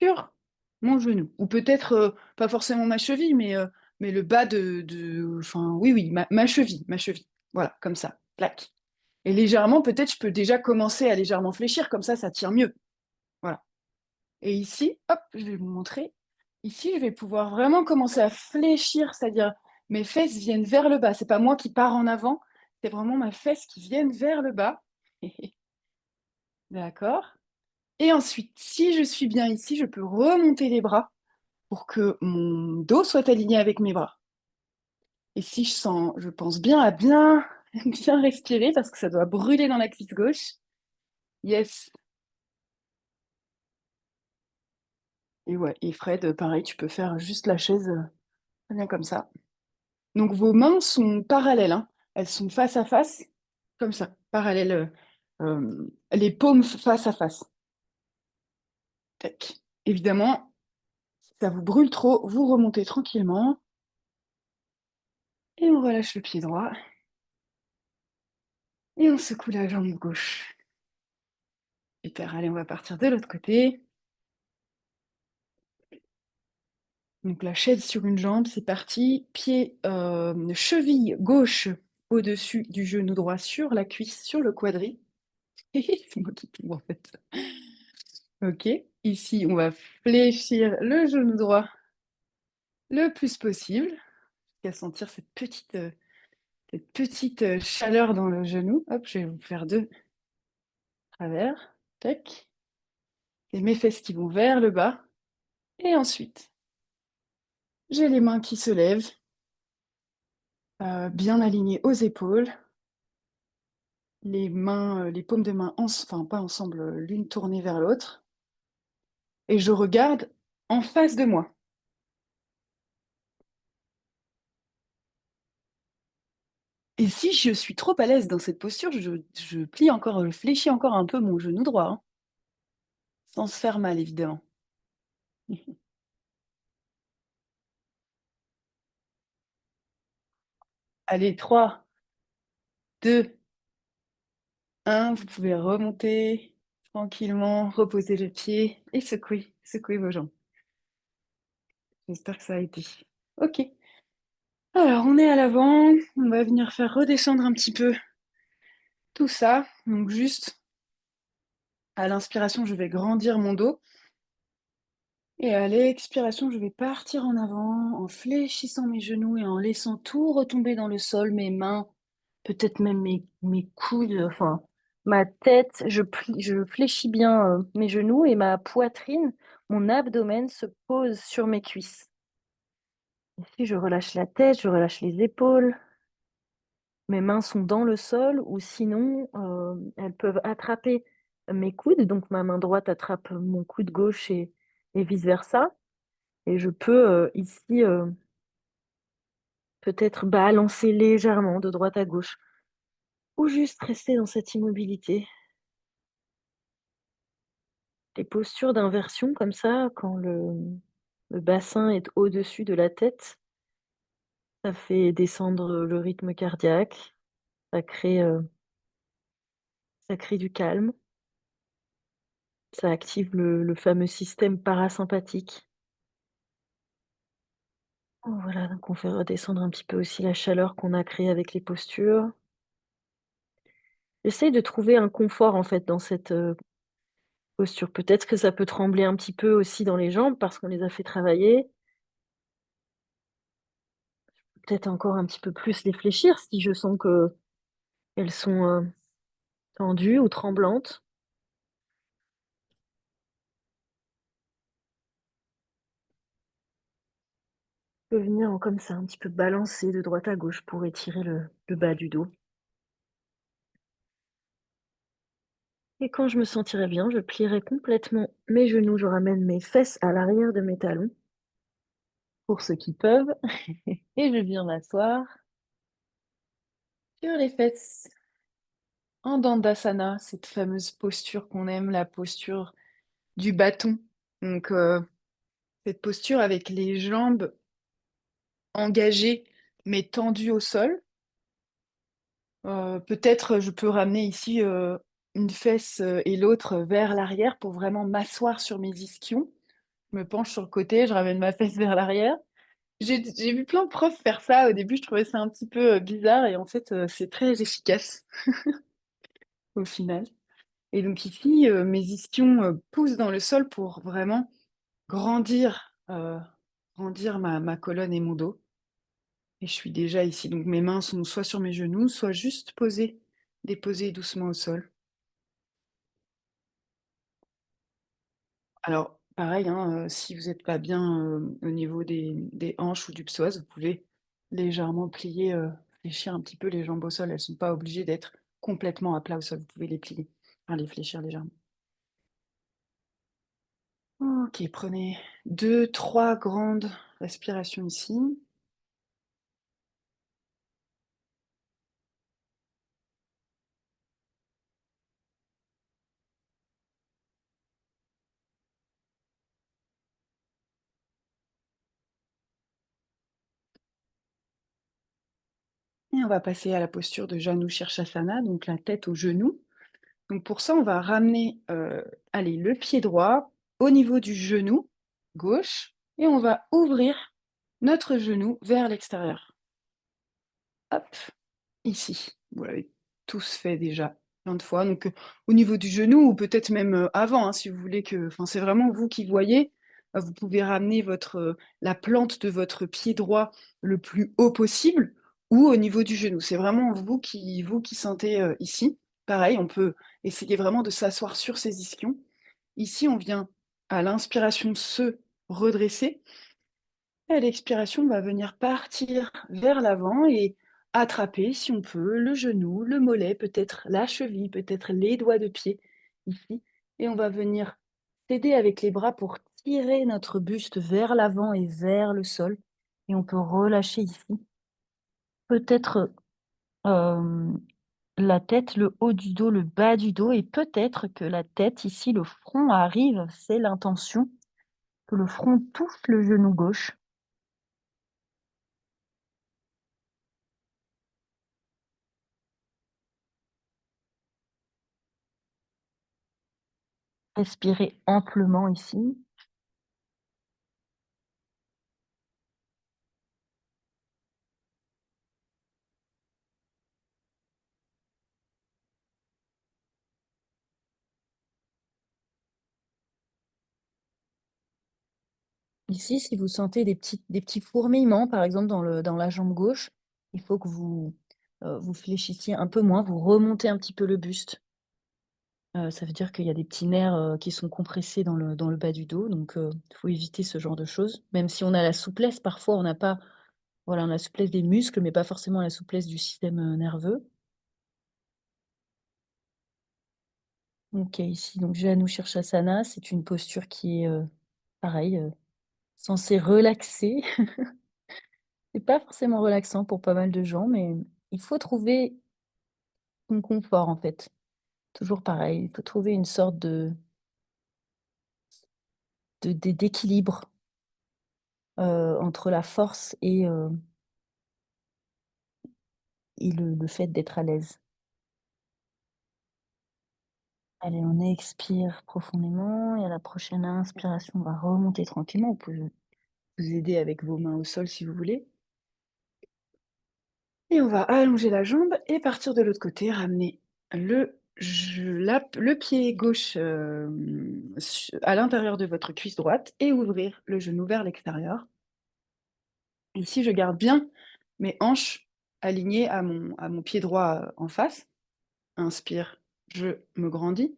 sur mon genou. Ou peut-être pas forcément ma cheville, mais le bas enfin, oui, oui, ma cheville, ma cheville. Voilà, comme ça, clac. Et légèrement, peut-être, je peux déjà commencer à légèrement fléchir, comme ça tire mieux. Voilà. Et ici, hop, je vais vous montrer. Ici, je vais pouvoir vraiment commencer à fléchir, c'est-à-dire mes fesses viennent vers le bas. C'est pas moi qui pars en avant, c'est vraiment ma fesse qui viennent vers le bas. D'accord. Et ensuite, si je suis bien ici, je peux remonter les bras pour que mon dos soit aligné avec mes bras. Et si je pense bien à bien, bien respirer parce que ça doit brûler dans la cuisse gauche. Yes. Et ouais, et Fred, pareil, tu peux faire juste la chaise bien comme ça. Donc vos mains sont parallèles, hein. Elles sont face à face, comme ça, parallèles, les paumes face à face. Tac. Évidemment, si ça vous brûle trop, vous remontez tranquillement et on relâche le pied droit et on secoue la jambe gauche. Super, allez, on va partir de l'autre côté. Donc la chaise sur une jambe, c'est parti. Pied, cheville gauche au-dessus du genou droit sur la cuisse, sur le quadri. C'est moi qui tombe en fait. Ok. Ici, on va fléchir le genou droit le plus possible, jusqu'à sentir cette petite chaleur dans le genou. Hop, je vais vous faire deux travers. Tac. Et mes fesses qui vont vers le bas. Et ensuite, j'ai les mains qui se lèvent, bien alignées aux épaules. Les mains, les paumes de main, enfin pas ensemble, l'une tournée vers l'autre. Et je regarde en face de moi. Et si je suis trop à l'aise dans cette posture, je plie encore, je fléchis encore un peu mon genou droit, hein, sans se faire mal, évidemment. Allez, 3, 2, 1, vous pouvez remonter tranquillement, reposer le pied et secouer vos jambes. J'espère que ça a été. Ok. Alors, on est à l'avant, on va venir faire redescendre un petit peu tout ça. Donc, juste à l'inspiration, je vais grandir mon dos. Et à l'expiration, je vais partir en avant en fléchissant mes genoux et en laissant tout retomber dans le sol, mes mains, peut-être même mes coudes, enfin ma tête. Je fléchis bien mes genoux et ma poitrine, mon abdomen se pose sur mes cuisses. Ici, je relâche la tête, je relâche les épaules. Mes mains sont dans le sol ou sinon, elles peuvent attraper mes coudes. Donc ma main droite attrape mon coude gauche et vice versa. Et je peux, ici, peut-être balancer légèrement de droite à gauche ou juste rester dans cette immobilité. Les postures d'inversion comme ça, quand le bassin est au-dessus de la tête, ça fait descendre le rythme cardiaque, ça crée, heu, ça crée du calme, ça active le fameux système parasympathique. Voilà, donc on fait redescendre un petit peu aussi la chaleur qu'on a créée avec les postures. J'essaye de trouver un confort en fait dans cette, posture. Peut-être que ça peut trembler un petit peu aussi dans les jambes parce qu'on les a fait travailler. Peut-être encore un petit peu plus les fléchir si je sens qu'elles sont, tendues ou tremblantes. Je peux venir comme ça, un petit peu balancer de droite à gauche pour étirer le bas du dos. Et quand je me sentirai bien, je plierai complètement mes genoux, je ramène mes fesses à l'arrière de mes talons, pour ceux qui peuvent, et je viens m'asseoir sur les fesses en Dandasana, cette fameuse posture qu'on aime, la posture du bâton. Donc, cette posture avec les jambes engagées mais tendues au sol. Peut-être je peux ramener ici, une fesse, et l'autre vers l'arrière pour vraiment m'asseoir sur mes ischions. Je me penche sur le côté, je ramène ma fesse vers l'arrière. J'ai vu plein de profs faire ça. Au début, je trouvais ça un petit peu, bizarre et en fait, c'est très efficace au final. Et donc ici, mes ischions, poussent dans le sol pour vraiment grandir, grandir ma colonne et mon dos. Et je suis déjà ici, donc mes mains sont soit sur mes genoux, soit juste posées, déposées doucement au sol. Alors pareil, hein, si vous êtes pas bien, au niveau des hanches ou du psoas, vous pouvez légèrement plier, fléchir un petit peu les jambes au sol. Elles sont pas obligées d'être complètement à plat au sol, vous pouvez les plier, enfin les fléchir légèrement. OK, prenez 2, 3 grandes respirations ici. Et on va passer à la posture de Janu Shirshasana, donc la tête aux genoux. Donc pour ça, on va ramener, allez, le pied droit au niveau du genou gauche et on va ouvrir notre genou vers l'extérieur. Hop, ici. Vous l'avez tous fait déjà plein de fois. Donc, au niveau du genou ou peut-être même, avant, hein, si vous voulez que enfin, c'est vraiment vous qui voyez. Vous pouvez ramener la plante de votre pied droit le plus haut possible ou au niveau du genou. C'est vraiment vous qui sentez, ici. Pareil, on peut essayer vraiment de s'asseoir sur ses ischions. Ici, on vient à l'inspiration se redresser et à l'expiration, on va venir partir vers l'avant et attraper, si on peut, le genou, le mollet, peut-être la cheville, peut-être les doigts de pied, ici. Et on va venir s'aider avec les bras pour tirer notre buste vers l'avant et vers le sol. Et on peut relâcher ici. Peut-être la tête, le haut du dos, le bas du dos, et peut-être que la tête, ici, le front arrive, c'est l'intention, que le front touche le genou gauche. Respirez amplement ici. Ici, si vous sentez des petits fourmillements, par exemple, dans la jambe gauche, il faut que vous fléchissiez un peu moins, vous remontez un petit peu le buste. Ça veut dire qu'il y a des petits nerfs, qui sont compressés dans le bas du dos, donc il faut éviter ce genre de choses. Même si on a la souplesse, parfois on n'a pas voilà, on a la souplesse des muscles, mais pas forcément la souplesse du système, nerveux. OK, ici, donc Janu Shirshasana, c'est une posture qui est, pareil, censée relaxer. C'est pas forcément relaxant pour pas mal de gens, mais il faut trouver son confort, en fait. Toujours pareil, il faut trouver une sorte d'équilibre, entre la force et le fait d'être à l'aise. Allez, on expire profondément et à la prochaine inspiration, on va remonter tranquillement. Vous pouvez vous aider avec vos mains au sol si vous voulez. Et on va allonger la jambe et partir de l'autre côté, ramener le pied gauche, à l'intérieur de votre cuisse droite et ouvrir le genou vers l'extérieur. Ici, je garde bien mes hanches alignées à mon pied droit, en face. Inspire, je me grandis.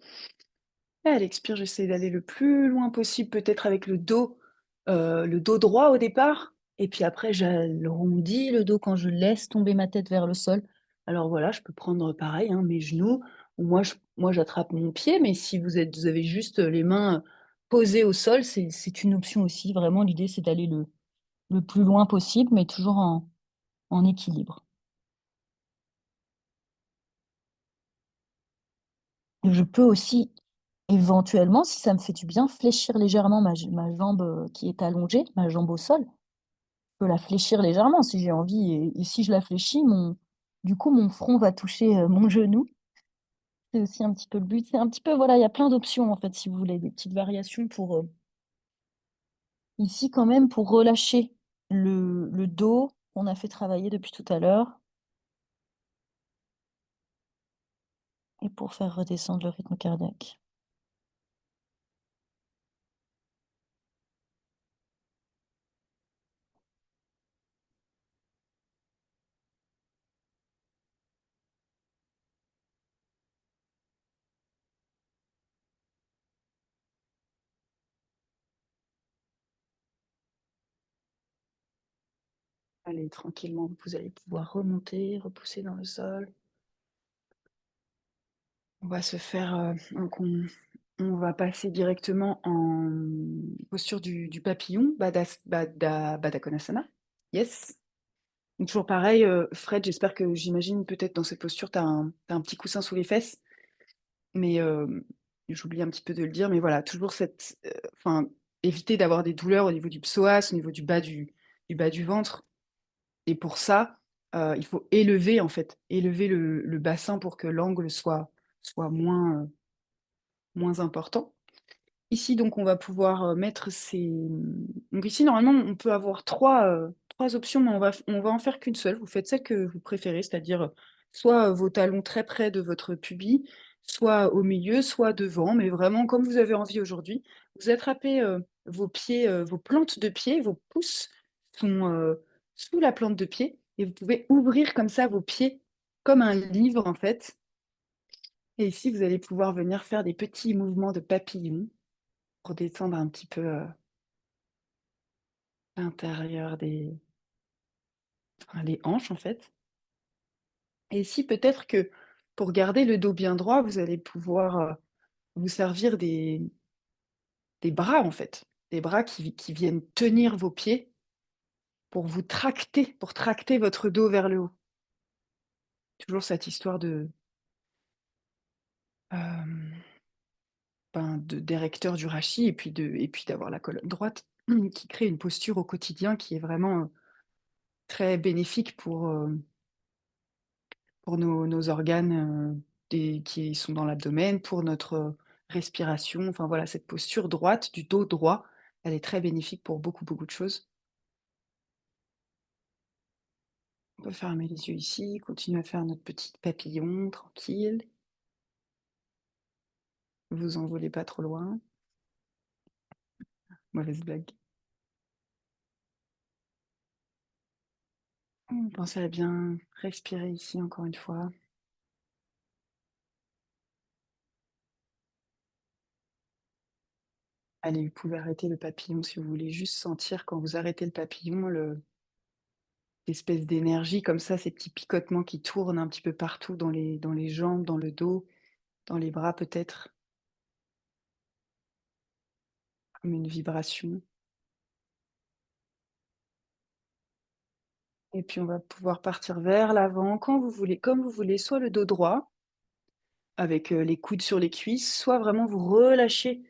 Et à l'expire, j'essaie d'aller le plus loin possible, peut-être avec le dos droit au départ, et puis après j'arrondis le dos quand je laisse tomber ma tête vers le sol. Alors voilà, je peux prendre pareil, hein, mes genoux, ou moi j'attrape mon pied, mais si vous avez juste les mains posées au sol, c'est une option aussi. Vraiment, l'idée c'est d'aller le plus loin possible, mais toujours en équilibre. Je peux aussi éventuellement, si ça me fait du bien, fléchir légèrement ma jambe, qui est allongée, ma jambe au sol. Je peux la fléchir légèrement si j'ai envie, et si je la fléchis, mon front va toucher, mon genou. C'est aussi un petit peu le but. C'est un petit peu voilà, il y a plein d'options en fait, si vous voulez, des petites variations pour, ici quand même pour relâcher le dos qu'on a fait travailler depuis tout à l'heure et pour faire redescendre le rythme cardiaque. Allez, tranquillement, vous allez pouvoir remonter, repousser dans le sol. On va se faire, donc on va passer directement en posture du papillon, Baddha Konasana. Yes. Donc toujours pareil, Fred, j'imagine peut-être dans cette posture, tu as un petit coussin sous les fesses, mais j'oublie un petit peu de le dire, mais voilà, toujours enfin, éviter d'avoir des douleurs au niveau du psoas, au niveau du bas du ventre, et pour ça, il faut élever en fait, élever le bassin pour que l'angle soit moins important. Ici, donc, on va pouvoir mettre ces... Donc ici, normalement, on peut avoir trois options, mais on va en faire qu'une seule. Vous faites celle que vous préférez, c'est-à-dire soit vos talons très près de votre pubis, soit au milieu, soit devant, mais vraiment comme vous avez envie aujourd'hui. Vous attrapez vos pieds, vos plantes de pied, vos pouces sont sous la plante de pied, et vous pouvez ouvrir comme ça vos pieds, comme un livre en fait. Et ici, vous allez pouvoir venir faire des petits mouvements de papillon pour détendre un petit peu l'intérieur enfin, les hanches en fait. Et ici, peut-être que pour garder le dos bien droit, vous allez pouvoir vous servir des bras en fait. Des bras qui viennent tenir vos pieds pour vous tracter, pour tracter votre dos vers le haut. Toujours cette histoire euh, d'érecteur du rachis et puis d'avoir la colonne droite qui crée une posture au quotidien qui est vraiment très bénéfique pour nos organes qui sont dans l'abdomen, pour notre respiration. Enfin voilà, cette posture droite, du dos droit, elle est très bénéfique pour beaucoup, beaucoup de choses. On peut fermer les yeux ici, continuer à faire notre petit papillon, tranquille. Vous envolez pas trop loin. Mauvaise blague. Pensez à bien respirer ici encore une fois. Allez, vous pouvez arrêter le papillon si vous voulez juste sentir quand vous arrêtez le papillon, l'espèce d'énergie comme ça, ces petits picotements qui tournent un petit peu partout dans les jambes, dans le dos, dans les bras peut-être, comme une vibration. Et puis on va pouvoir partir vers l'avant quand vous voulez, comme vous voulez, soit le dos droit, avec les coudes sur les cuisses, soit vraiment vous relâchez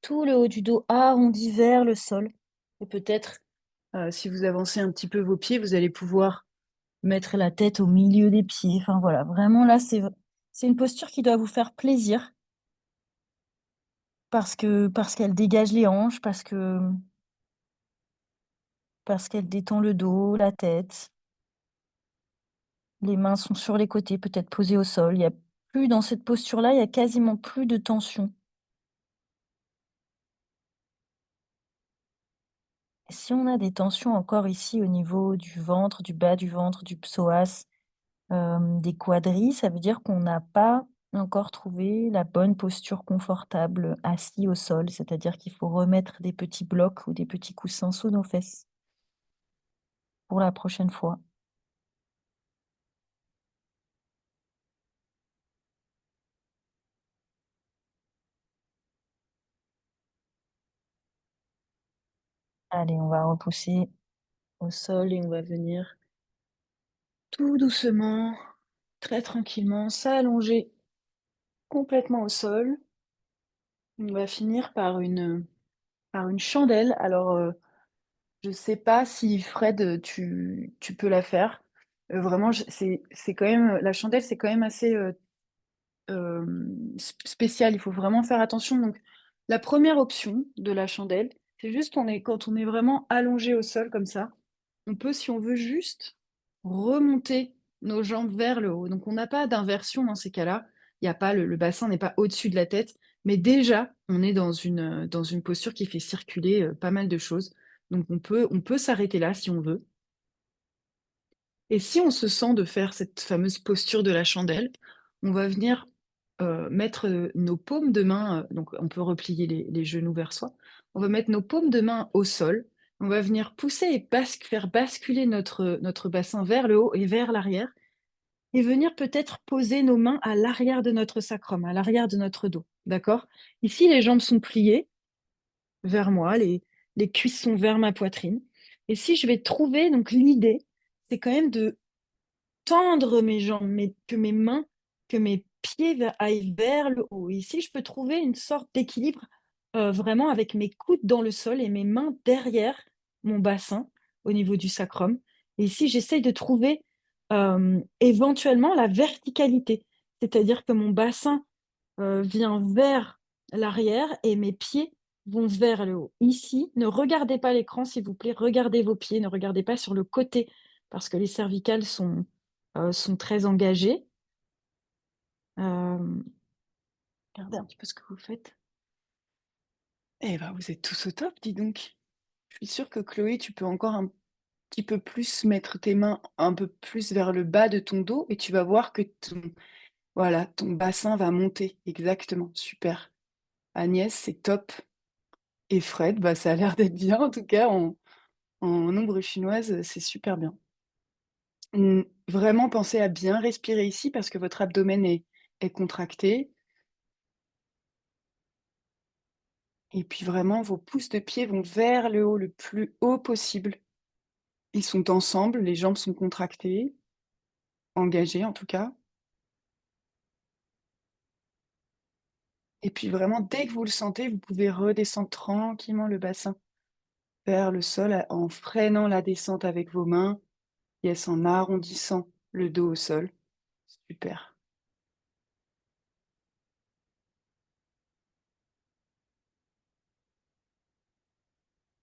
tout le haut du dos arrondi vers le sol. Et peut-être, si vous avancez un petit peu vos pieds, vous allez pouvoir mettre la tête au milieu des pieds. Enfin voilà, vraiment là, c'est une posture qui doit vous faire plaisir parce qu'elle dégage les hanches, parce qu'elle détend le dos, la tête. Les mains sont sur les côtés, peut-être posées au sol. Il y a plus dans cette posture-là, il y a quasiment plus de tension. Et si on a des tensions encore ici au niveau du ventre, du bas du ventre, du psoas, des quadris, ça veut dire qu'on n'a pas encore trouvé la bonne posture confortable assis au sol, c'est-à-dire qu'il faut remettre des petits blocs ou des petits coussins sous nos fesses pour la prochaine fois. Allez, on va repousser au sol et on va venir tout doucement, très tranquillement, s'allonger complètement au sol. On va finir par une chandelle. Alors, je sais pas si Fred, tu peux la faire. Vraiment, c'est quand même, la chandelle, c'est quand même assez spécial. Il faut vraiment faire attention. Donc, la première option de la chandelle, c'est juste quand on est vraiment allongé au sol comme ça, on peut, si on veut, juste remonter nos jambes vers le haut. Donc, on n'a pas d'inversion dans ces cas-là. Il y a pas le bassin n'est pas au-dessus de la tête, mais déjà, on est dans une posture qui fait circuler pas mal de choses. Donc, on peut s'arrêter là si on veut. Et si on se sent de faire cette fameuse posture de la chandelle, on va venir mettre nos paumes de main, donc on peut replier les genoux vers soi, on va mettre nos paumes de main au sol, on va venir pousser et faire basculer notre bassin vers le haut et vers l'arrière, et venir peut-être poser nos mains à l'arrière de notre sacrum, à l'arrière de notre dos, d'accord? Ici, les jambes sont pliées vers moi, les cuisses sont vers ma poitrine, et si je vais trouver, donc l'idée, c'est quand même de tendre mes jambes, que mes mains, que mes pieds aillent vers le haut. Ici, je peux trouver une sorte d'équilibre vraiment avec mes coudes dans le sol et mes mains derrière mon bassin au niveau du sacrum. Et ici, j'essaye de trouver éventuellement la verticalité, c'est-à-dire que mon bassin vient vers l'arrière et mes pieds vont vers le haut. Ici, ne regardez pas l'écran, s'il vous plaît, regardez vos pieds, ne regardez pas sur le côté parce que les cervicales sont très engagées. Hem, Regardez un petit peu ce que vous faites. Eh ben, vous êtes tous au top, dis donc. Je suis sûre que Chloé, tu peux encore un petit peu plus mettre tes mains un peu plus vers le bas de ton dos et tu vas voir que voilà, ton bassin va monter. Exactement, super. Agnès, c'est top. Et Fred, bah, ça a l'air d'être bien en tout cas en ombre chinoise, c'est super bien. Vraiment pensez à bien respirer ici parce que votre abdomen est contracté et puis vraiment vos pouces de pied vont vers le haut, le plus haut possible. Ils sont ensemble, les jambes sont contractées, engagées en tout cas et puis vraiment dès que vous le sentez, vous pouvez redescendre tranquillement le bassin vers le sol en freinant la descente avec vos mains. Yes, en arrondissant le dos au sol. Super.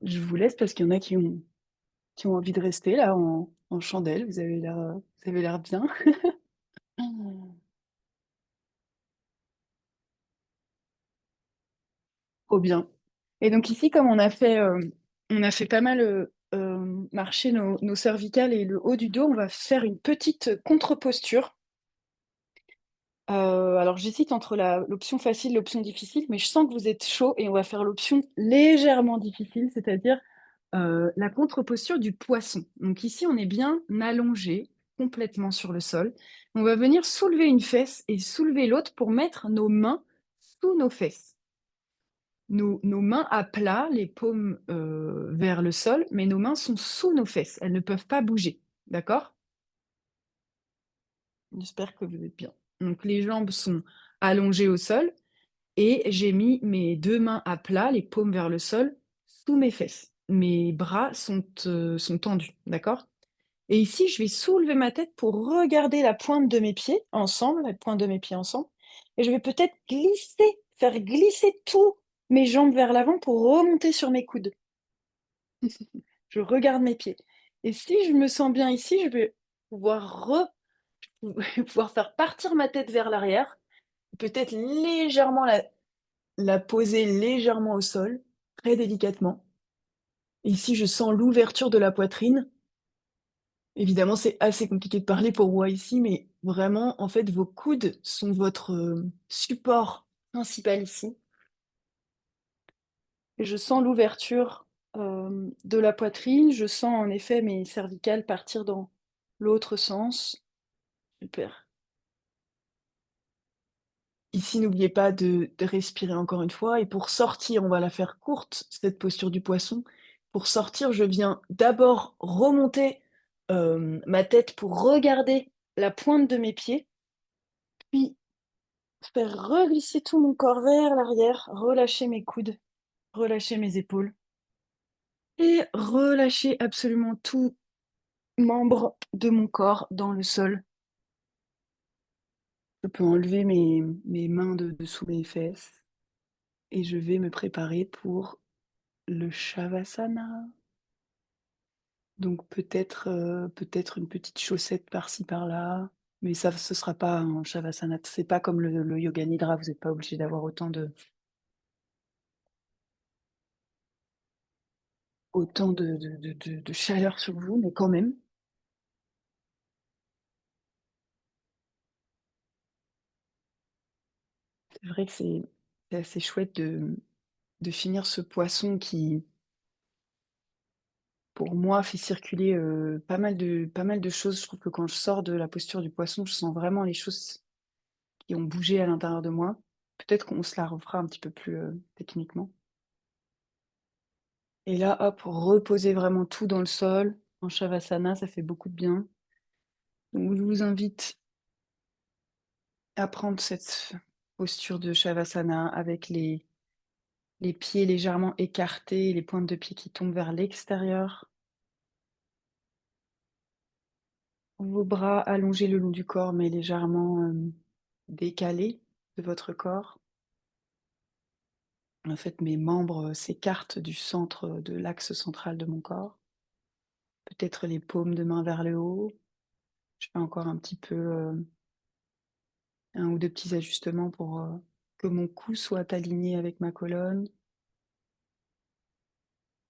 Je vous laisse parce qu'il y en a qui ont envie de rester là en chandelle. Vous avez l'air bien. Trop bien. Et donc ici, comme on a fait pas mal, marcher nos cervicales et le haut du dos, on va faire une petite contre-posture. Alors j'hésite entre l'option facile, l'option difficile, mais je sens que vous êtes chaud et on va faire l'option légèrement difficile, c'est-à-dire, la contre-posture du poisson. Donc ici, on est bien allongé complètement sur le sol. On va venir soulever une fesse et soulever l'autre pour mettre nos mains sous nos fesses. Nos mains à plat, les paumes, vers le sol, mais nos mains sont sous nos fesses. Elles ne peuvent pas bouger. D'accord? J'espère que vous êtes bien. Donc les jambes sont allongées au sol et j'ai mis mes 2 mains à plat, les paumes vers le sol, sous mes fesses. Mes bras sont tendus, d'accord? Et ici, je vais soulever ma tête pour regarder la pointe de mes pieds ensemble, la pointe de mes pieds ensemble et je vais peut-être faire glisser tous mes jambes vers l'avant pour remonter sur mes coudes. Je regarde mes pieds et si je me sens bien ici, je vais pouvoir pouvoir faire partir ma tête vers l'arrière, peut-être légèrement la poser légèrement au sol, très délicatement. Ici, je sens l'ouverture de la poitrine. Évidemment, c'est assez compliqué de parler pour moi ici, mais vraiment, en fait, vos coudes sont votre, support principal ici et je sens l'ouverture, de la poitrine. Je sens en effet mes cervicales partir dans l'autre sens. Super. Ici, n'oubliez pas de respirer encore une fois et pour sortir, on va la faire courte, cette posture du poisson. Pour sortir, je viens d'abord remonter, ma tête pour regarder la pointe de mes pieds, puis faire reglisser tout mon corps vers l'arrière, relâcher mes coudes, relâcher mes épaules et relâcher absolument tout membre de mon corps dans le sol. Je peux enlever mes mains de dessous mes fesses et je vais me préparer pour le Shavasana. Donc peut-être une petite chaussette par-ci par-là, mais ça ce sera pas un Shavasana. C'est pas comme le yoga nidra, vous êtes pas obligé d'avoir autant de chaleur sur vous, mais quand même. C'est vrai que c'est assez chouette de finir ce poisson qui, pour moi, fait circuler, pas mal de choses. Je trouve que quand je sors de la posture du poisson, je sens vraiment les choses qui ont bougé à l'intérieur de moi. Peut-être qu'on se la refera un petit peu plus, techniquement. Et là, hop, reposer vraiment tout dans le sol, en Shavasana, ça fait beaucoup de bien. Donc je vous invite à prendre cette posture de Shavasana avec les pieds légèrement écartés, les pointes de pied qui tombent vers l'extérieur. Vos bras allongés le long du corps, mais légèrement, décalés de votre corps. En fait, mes membres, s'écartent du centre, de l'axe central de mon corps. Peut-être les paumes de main vers le haut. Je fais encore un petit peu, 1 ou 2 petits ajustements pour, que mon cou soit aligné avec ma colonne.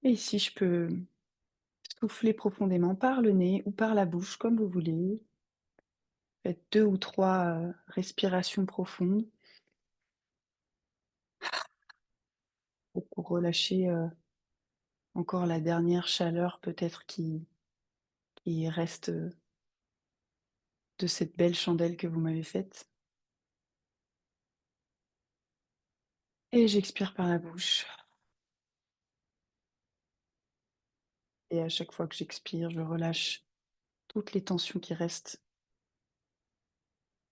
Et ici, je peux souffler profondément par le nez ou par la bouche, comme vous voulez. Faites 2 ou 3 respirations profondes pour relâcher, encore la dernière chaleur peut-être qui reste, de cette belle chandelle que vous m'avez faite. Et j'expire par la bouche. Et à chaque fois que j'expire, je relâche toutes les tensions qui restent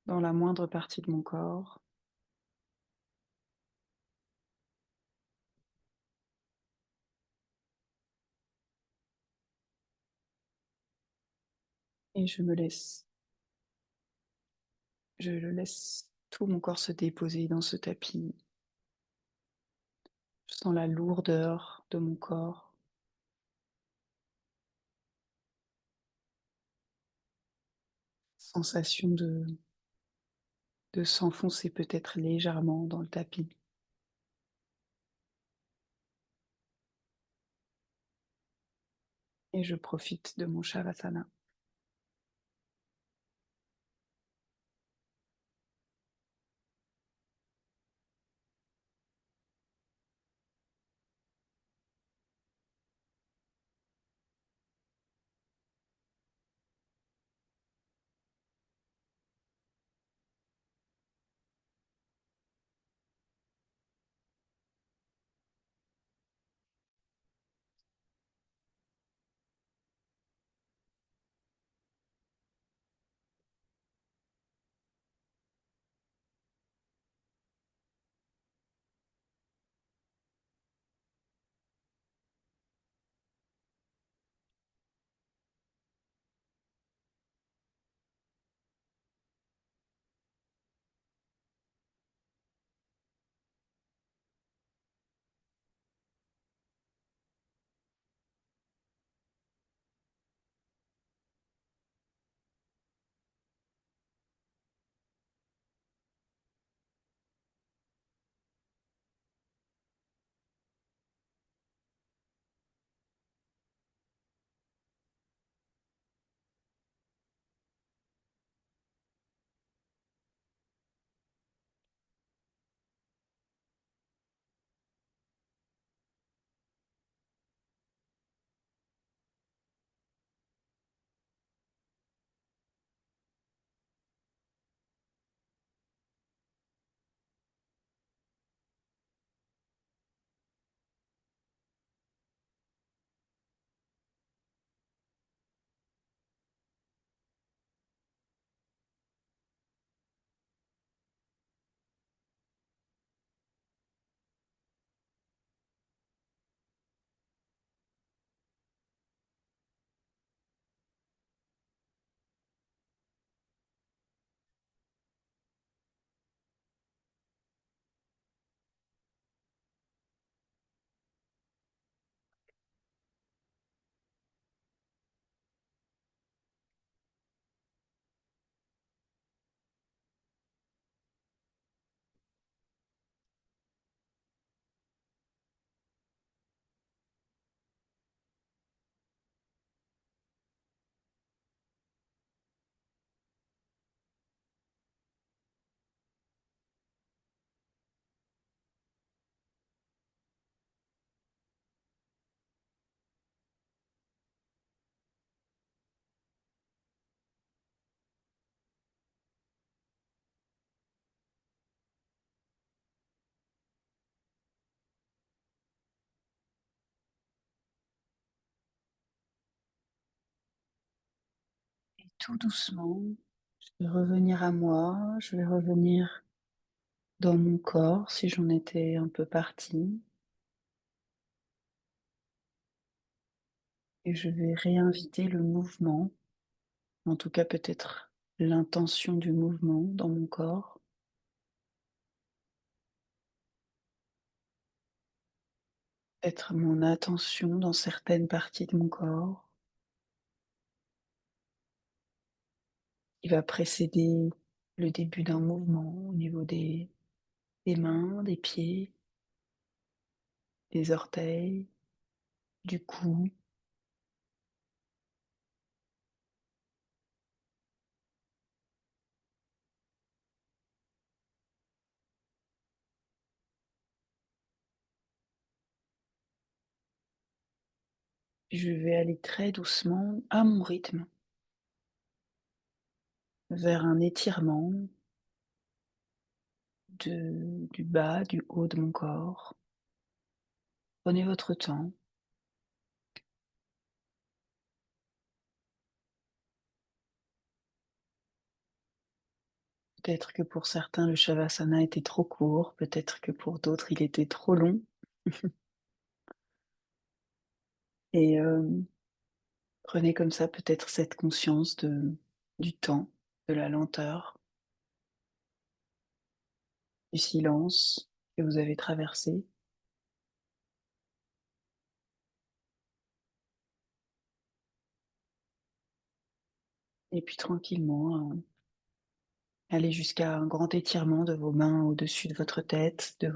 dans la moindre partie de mon corps. Et je le laisse tout mon corps se déposer dans ce tapis. Je sens la lourdeur de mon corps, sensation de s'enfoncer peut-être légèrement dans le tapis. Et je profite de mon Shavasana. Et tout doucement, je vais revenir à moi, je vais revenir dans mon corps si j'en étais un peu partie. Et je vais réinviter le mouvement, en tout cas peut-être l'intention du mouvement dans mon corps. Mettre mon attention dans certaines parties de mon corps qui va précéder le début d'un mouvement au niveau des mains, des pieds, des orteils, du cou. Je vais aller très doucement à mon rythme vers un étirement du bas, du haut de mon corps. Prenez votre temps. Peut-être que pour certains, le Shavasana était trop court, peut-être que pour d'autres, il était trop long. Et prenez comme ça peut-être cette conscience du temps, de la lenteur, du silence que vous avez traversé. Et puis tranquillement, aller jusqu'à un grand étirement de vos mains au-dessus de votre tête, de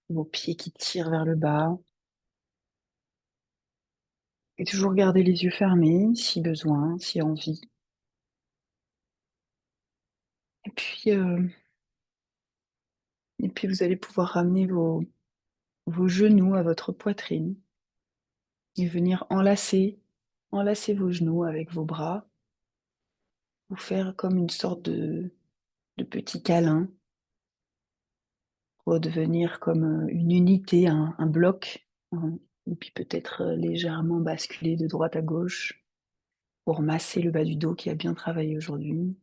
vos pieds qui tirent vers le bas. Et toujours garder les yeux fermés si besoin, si envie. Et puis, heu, et puis vous allez pouvoir ramener vos genoux à votre poitrine et venir enlacer vos genoux avec vos bras, vous faire comme une sorte de petit câlin, redevenir comme, une unité, un bloc, et puis peut-être, légèrement basculer de droite à gauche pour masser le bas du dos qui a bien travaillé aujourd'hui.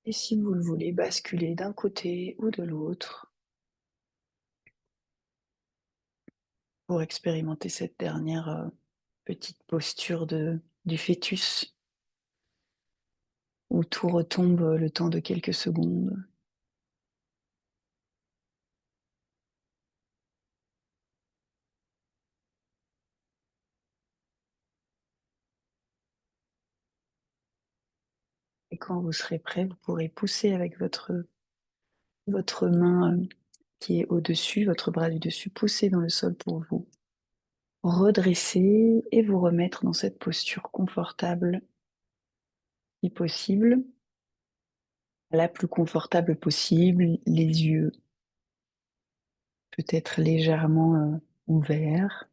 Et si vous le voulez, basculer d'un côté ou de l'autre pour expérimenter cette dernière, petite posture du fœtus où tout retombe, le temps de quelques secondes. Et quand vous serez prêt, vous pourrez pousser avec votre main, qui est au-dessus, votre bras du dessus, pousser dans le sol pour vous redresser et vous remettre dans cette posture confortable, si possible, la plus confortable possible, les yeux peut-être légèrement, ouverts.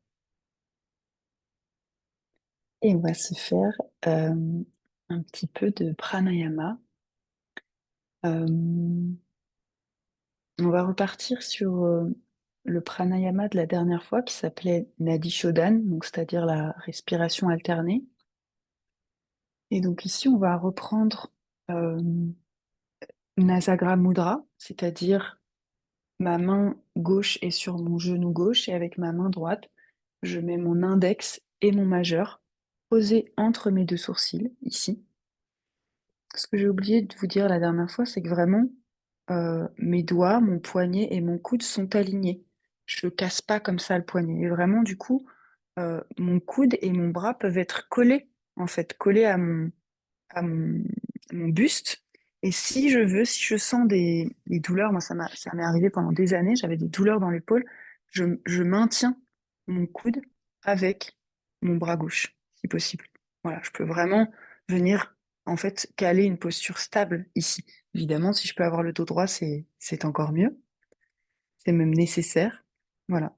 Et on va se faire, un petit peu de pranayama. Hem, on va repartir sur, le pranayama de la dernière fois qui s'appelait Nadi Shodhan, donc c'est-à-dire la respiration alternée. Et donc ici, on va reprendre, hem, Nasagra Mudra, c'est-à-dire ma main gauche est sur mon genou gauche et avec ma main droite, je mets mon index et mon majeur posés entre mes 2 sourcils, ici. Ce que j'ai oublié de vous dire la dernière fois, c'est que vraiment, mes doigts, mon poignet et mon coude sont alignés. Je casse pas comme ça le poignet et vraiment du coup, mon coude et mon bras peuvent être collés, en fait, collés à mon buste. Et si je veux, si je sens des douleurs, moi ça m'est arrivé pendant des années, j'avais des douleurs dans l'épaule, je maintiens mon coude avec mon bras gauche, si possible. Voilà, je peux vraiment venir, en fait, caler une posture stable ici. Évidemment, si je peux avoir le dos droit, c'est encore mieux, c'est même nécessaire. Voilà.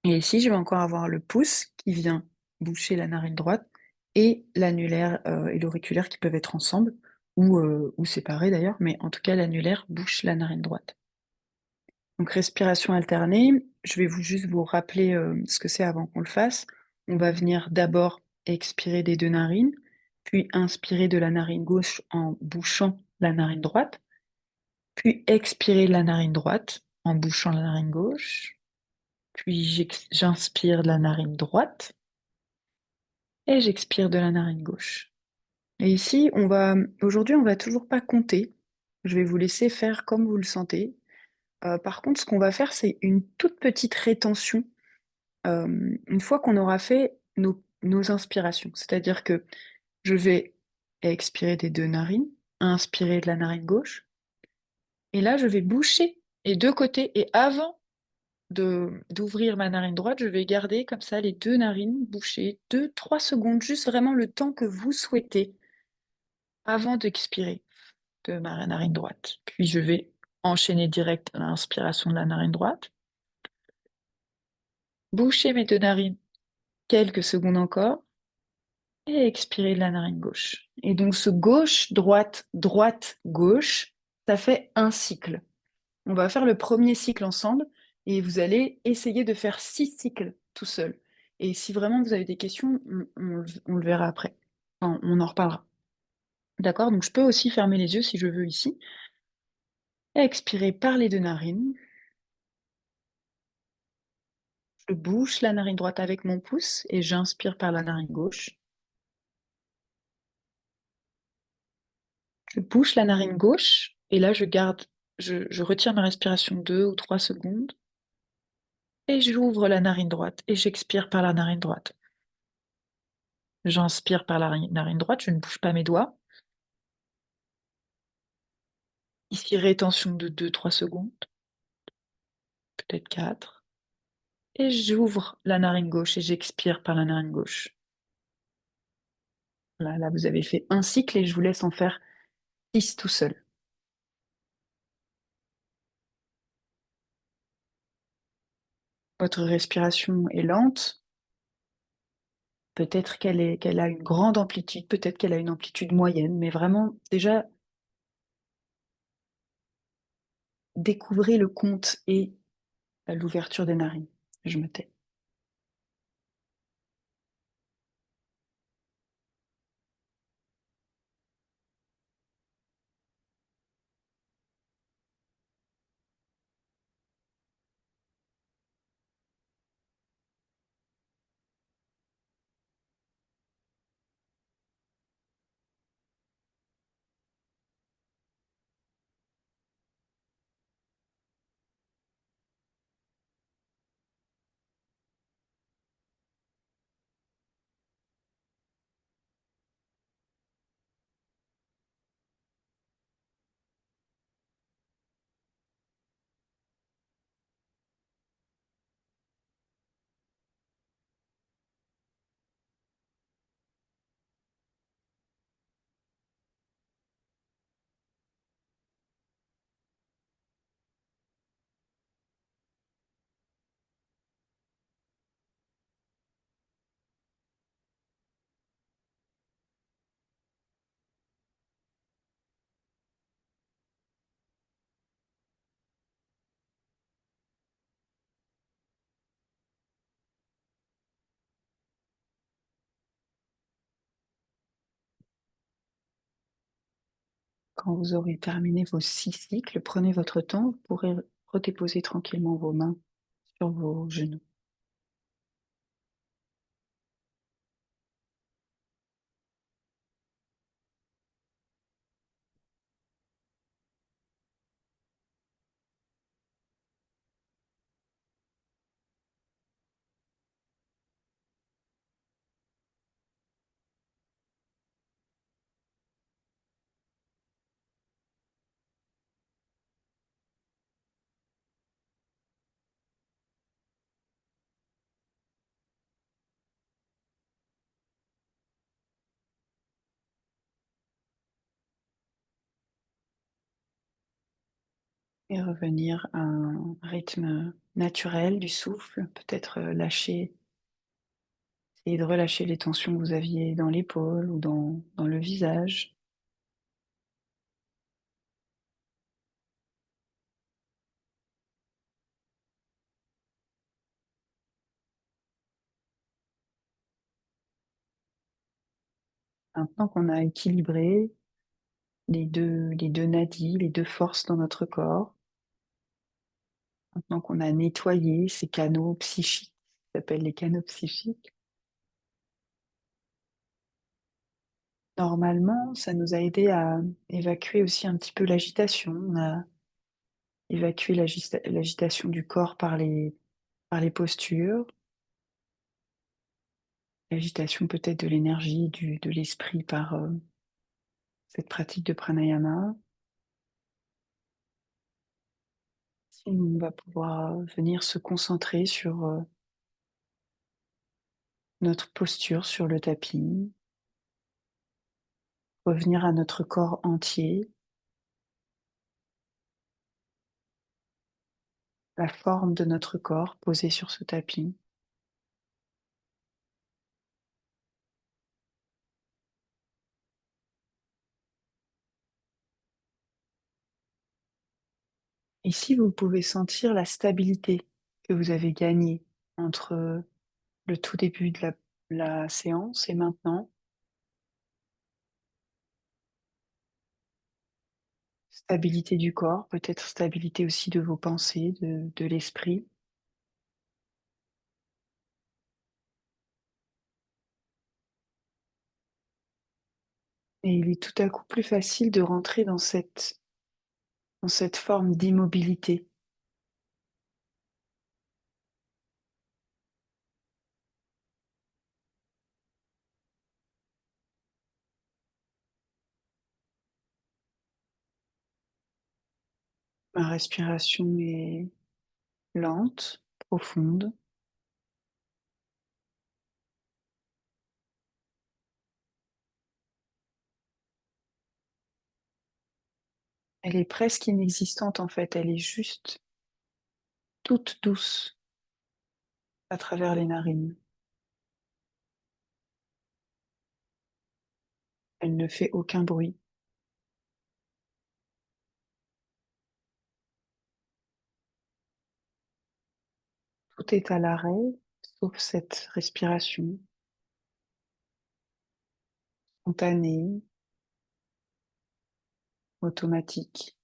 Et ici, je vais encore avoir le pouce qui vient boucher la narine droite et l'annulaire, et l'auriculaire qui peuvent être ensemble ou séparés d'ailleurs, mais en tout cas l'annulaire bouche la narine droite. Donc respiration alternée, je vais juste vous rappeler, ce que c'est avant qu'on le fasse. On va venir d'abord expirer des 2 narines, puis inspirer de la narine gauche en bouchant la narine droite, puis expirer de la narine droite en bouchant la narine gauche, puis j'inspire de la narine droite et j'expire de la narine gauche. Et ici, aujourd'hui, on va toujours pas compter. Je vais vous laisser faire comme vous le sentez. Par contre, ce qu'on va faire, c'est une toute petite rétention, une fois qu'on aura fait nos inspirations. C'est-à-dire que je vais expirer des 2 narines, inspirer de la narine gauche et là, je vais boucher les 2 côtés et avant de d'ouvrir ma narine droite, je vais garder comme ça les 2 narines bouchées 2-3 secondes, juste vraiment le temps que vous souhaitez avant d'expirer de ma narine droite. Puis je vais enchaîner direct l'inspiration de la narine droite, boucher mes 2 narines quelques secondes encore et expirer de la narine gauche. Et donc ce gauche, droite, droite, gauche, ça fait un cycle. On va faire le premier cycle ensemble et vous allez essayer de faire 6 cycles tout seul. Et si vraiment vous avez des questions, on le verra après. Enfin, on en reparlera. D'accord? Donc je peux aussi fermer les yeux si je veux ici. Expirer par les 2 narines. Je bouche la narine droite avec mon pouce et j'inspire par la narine gauche. Je bouche la narine gauche et là je retire ma respiration 2 ou 3 secondes et j'ouvre la narine droite et j'expire par la narine droite. J'inspire par la narine droite, je ne bouge pas mes doigts. Ici, rétention de 2-3 secondes, peut-être 4. Et j'ouvre la narine gauche et j'expire par la narine gauche. Là, vous avez fait un cycle et je vous laisse en faire 6 tout seul. Votre respiration est lente. Peut-être qu'elle a une grande amplitude, peut-être qu'elle a une amplitude moyenne, mais vraiment, déjà, découvrez le compte et l'ouverture des narines. Je me tais. Quand vous aurez terminé vos 6 cycles, prenez votre temps, vous pourrez redéposer tranquillement vos mains sur vos genoux. Et revenir à un rythme naturel du souffle, peut-être lâcher, essayer de relâcher les tensions que vous aviez dans l'épaule ou dans le visage. Maintenant qu'on a équilibré les deux nadis, les deux forces dans notre corps, maintenant qu'on a nettoyé ces canaux psychiques, qui s'appellent les canaux psychiques, Normalement, ça nous a aidé à évacuer aussi un petit peu l'agitation. On a évacué l'agitation du corps par les postures, l'agitation peut-être de l'énergie, de l'esprit par cette pratique de pranayama. On va pouvoir venir se concentrer sur notre posture sur le tapis, revenir à notre corps entier, la forme de notre corps posé sur ce tapis. Ici, vous pouvez sentir la stabilité que vous avez gagnée entre le tout début de la séance et maintenant. Stabilité du corps, peut-être stabilité aussi de vos pensées, de l'esprit. Et il est tout à coup plus facile de rentrer dans cette forme d'immobilité. Ma respiration est lente, profonde. Elle est presque inexistante en fait, elle est juste toute douce à travers les narines. Elle ne fait aucun bruit. Tout est à l'arrêt, sauf cette respiration spontanée, automatique.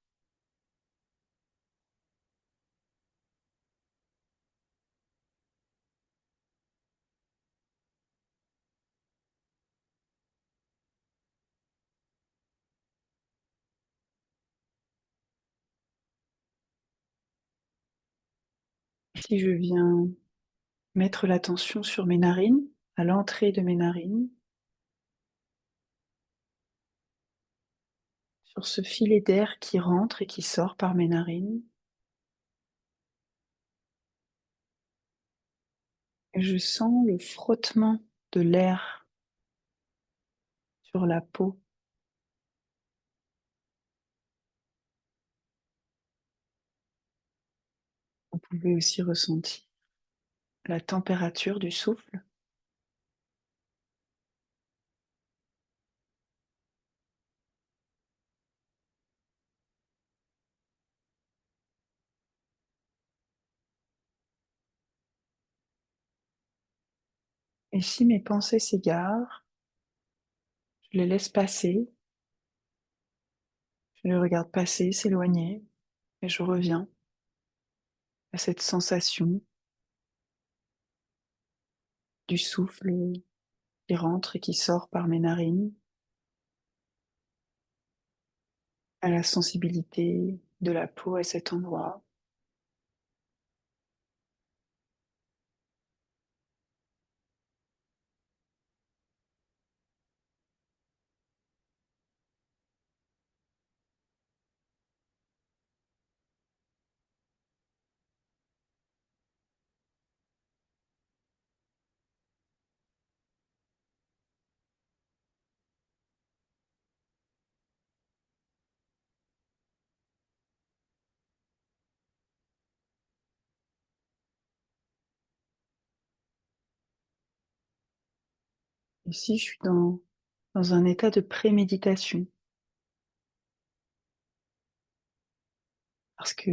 Si je viens mettre l'attention sur mes narines, à l'entrée de mes narines, sur ce filet d'air qui rentre et qui sort par mes narines, et je sens le frottement de l'air sur la peau. Vous pouvez aussi ressentir la température du souffle. Et si mes pensées s'égarent, je les laisse passer, je les regarde passer, s'éloigner, et je reviens à cette sensation du souffle qui rentre et qui sort par mes narines, à la sensibilité de la peau à cet endroit. Ici, je suis dans un état de préméditation, parce que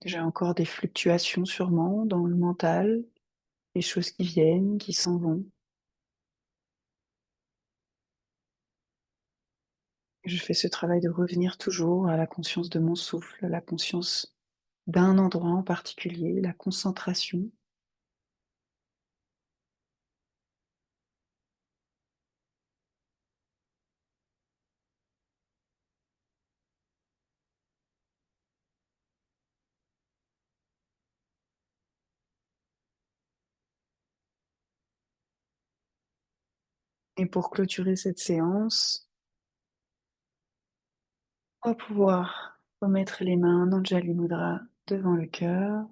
j'ai encore des fluctuations sûrement dans le mental, des choses qui viennent, qui s'en vont. Je fais ce travail de revenir toujours à la conscience de mon souffle, à la conscience d'un endroit en particulier, la concentration. Et pour clôturer cette séance, on va pouvoir remettre les mains en Anjali Mudra devant le cœur.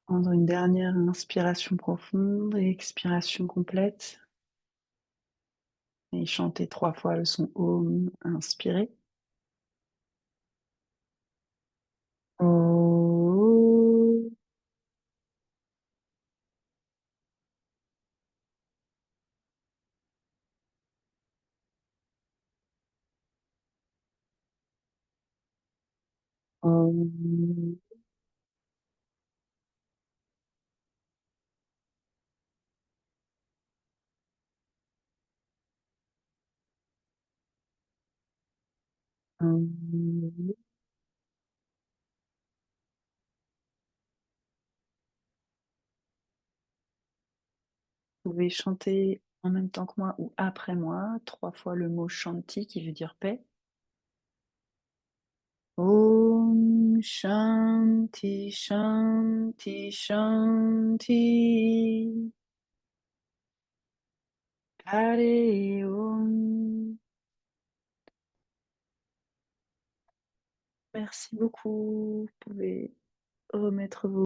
Prendre une dernière inspiration profonde et expiration complète. Et chanter 3 fois le son Om, inspirez. Om. Om. Om. Vous pouvez chanter en même temps que moi ou après moi, 3 fois le mot Shanti qui veut dire paix. Om Shanti Shanti Shanti. Hare Om. Merci beaucoup. Vous pouvez remettre vos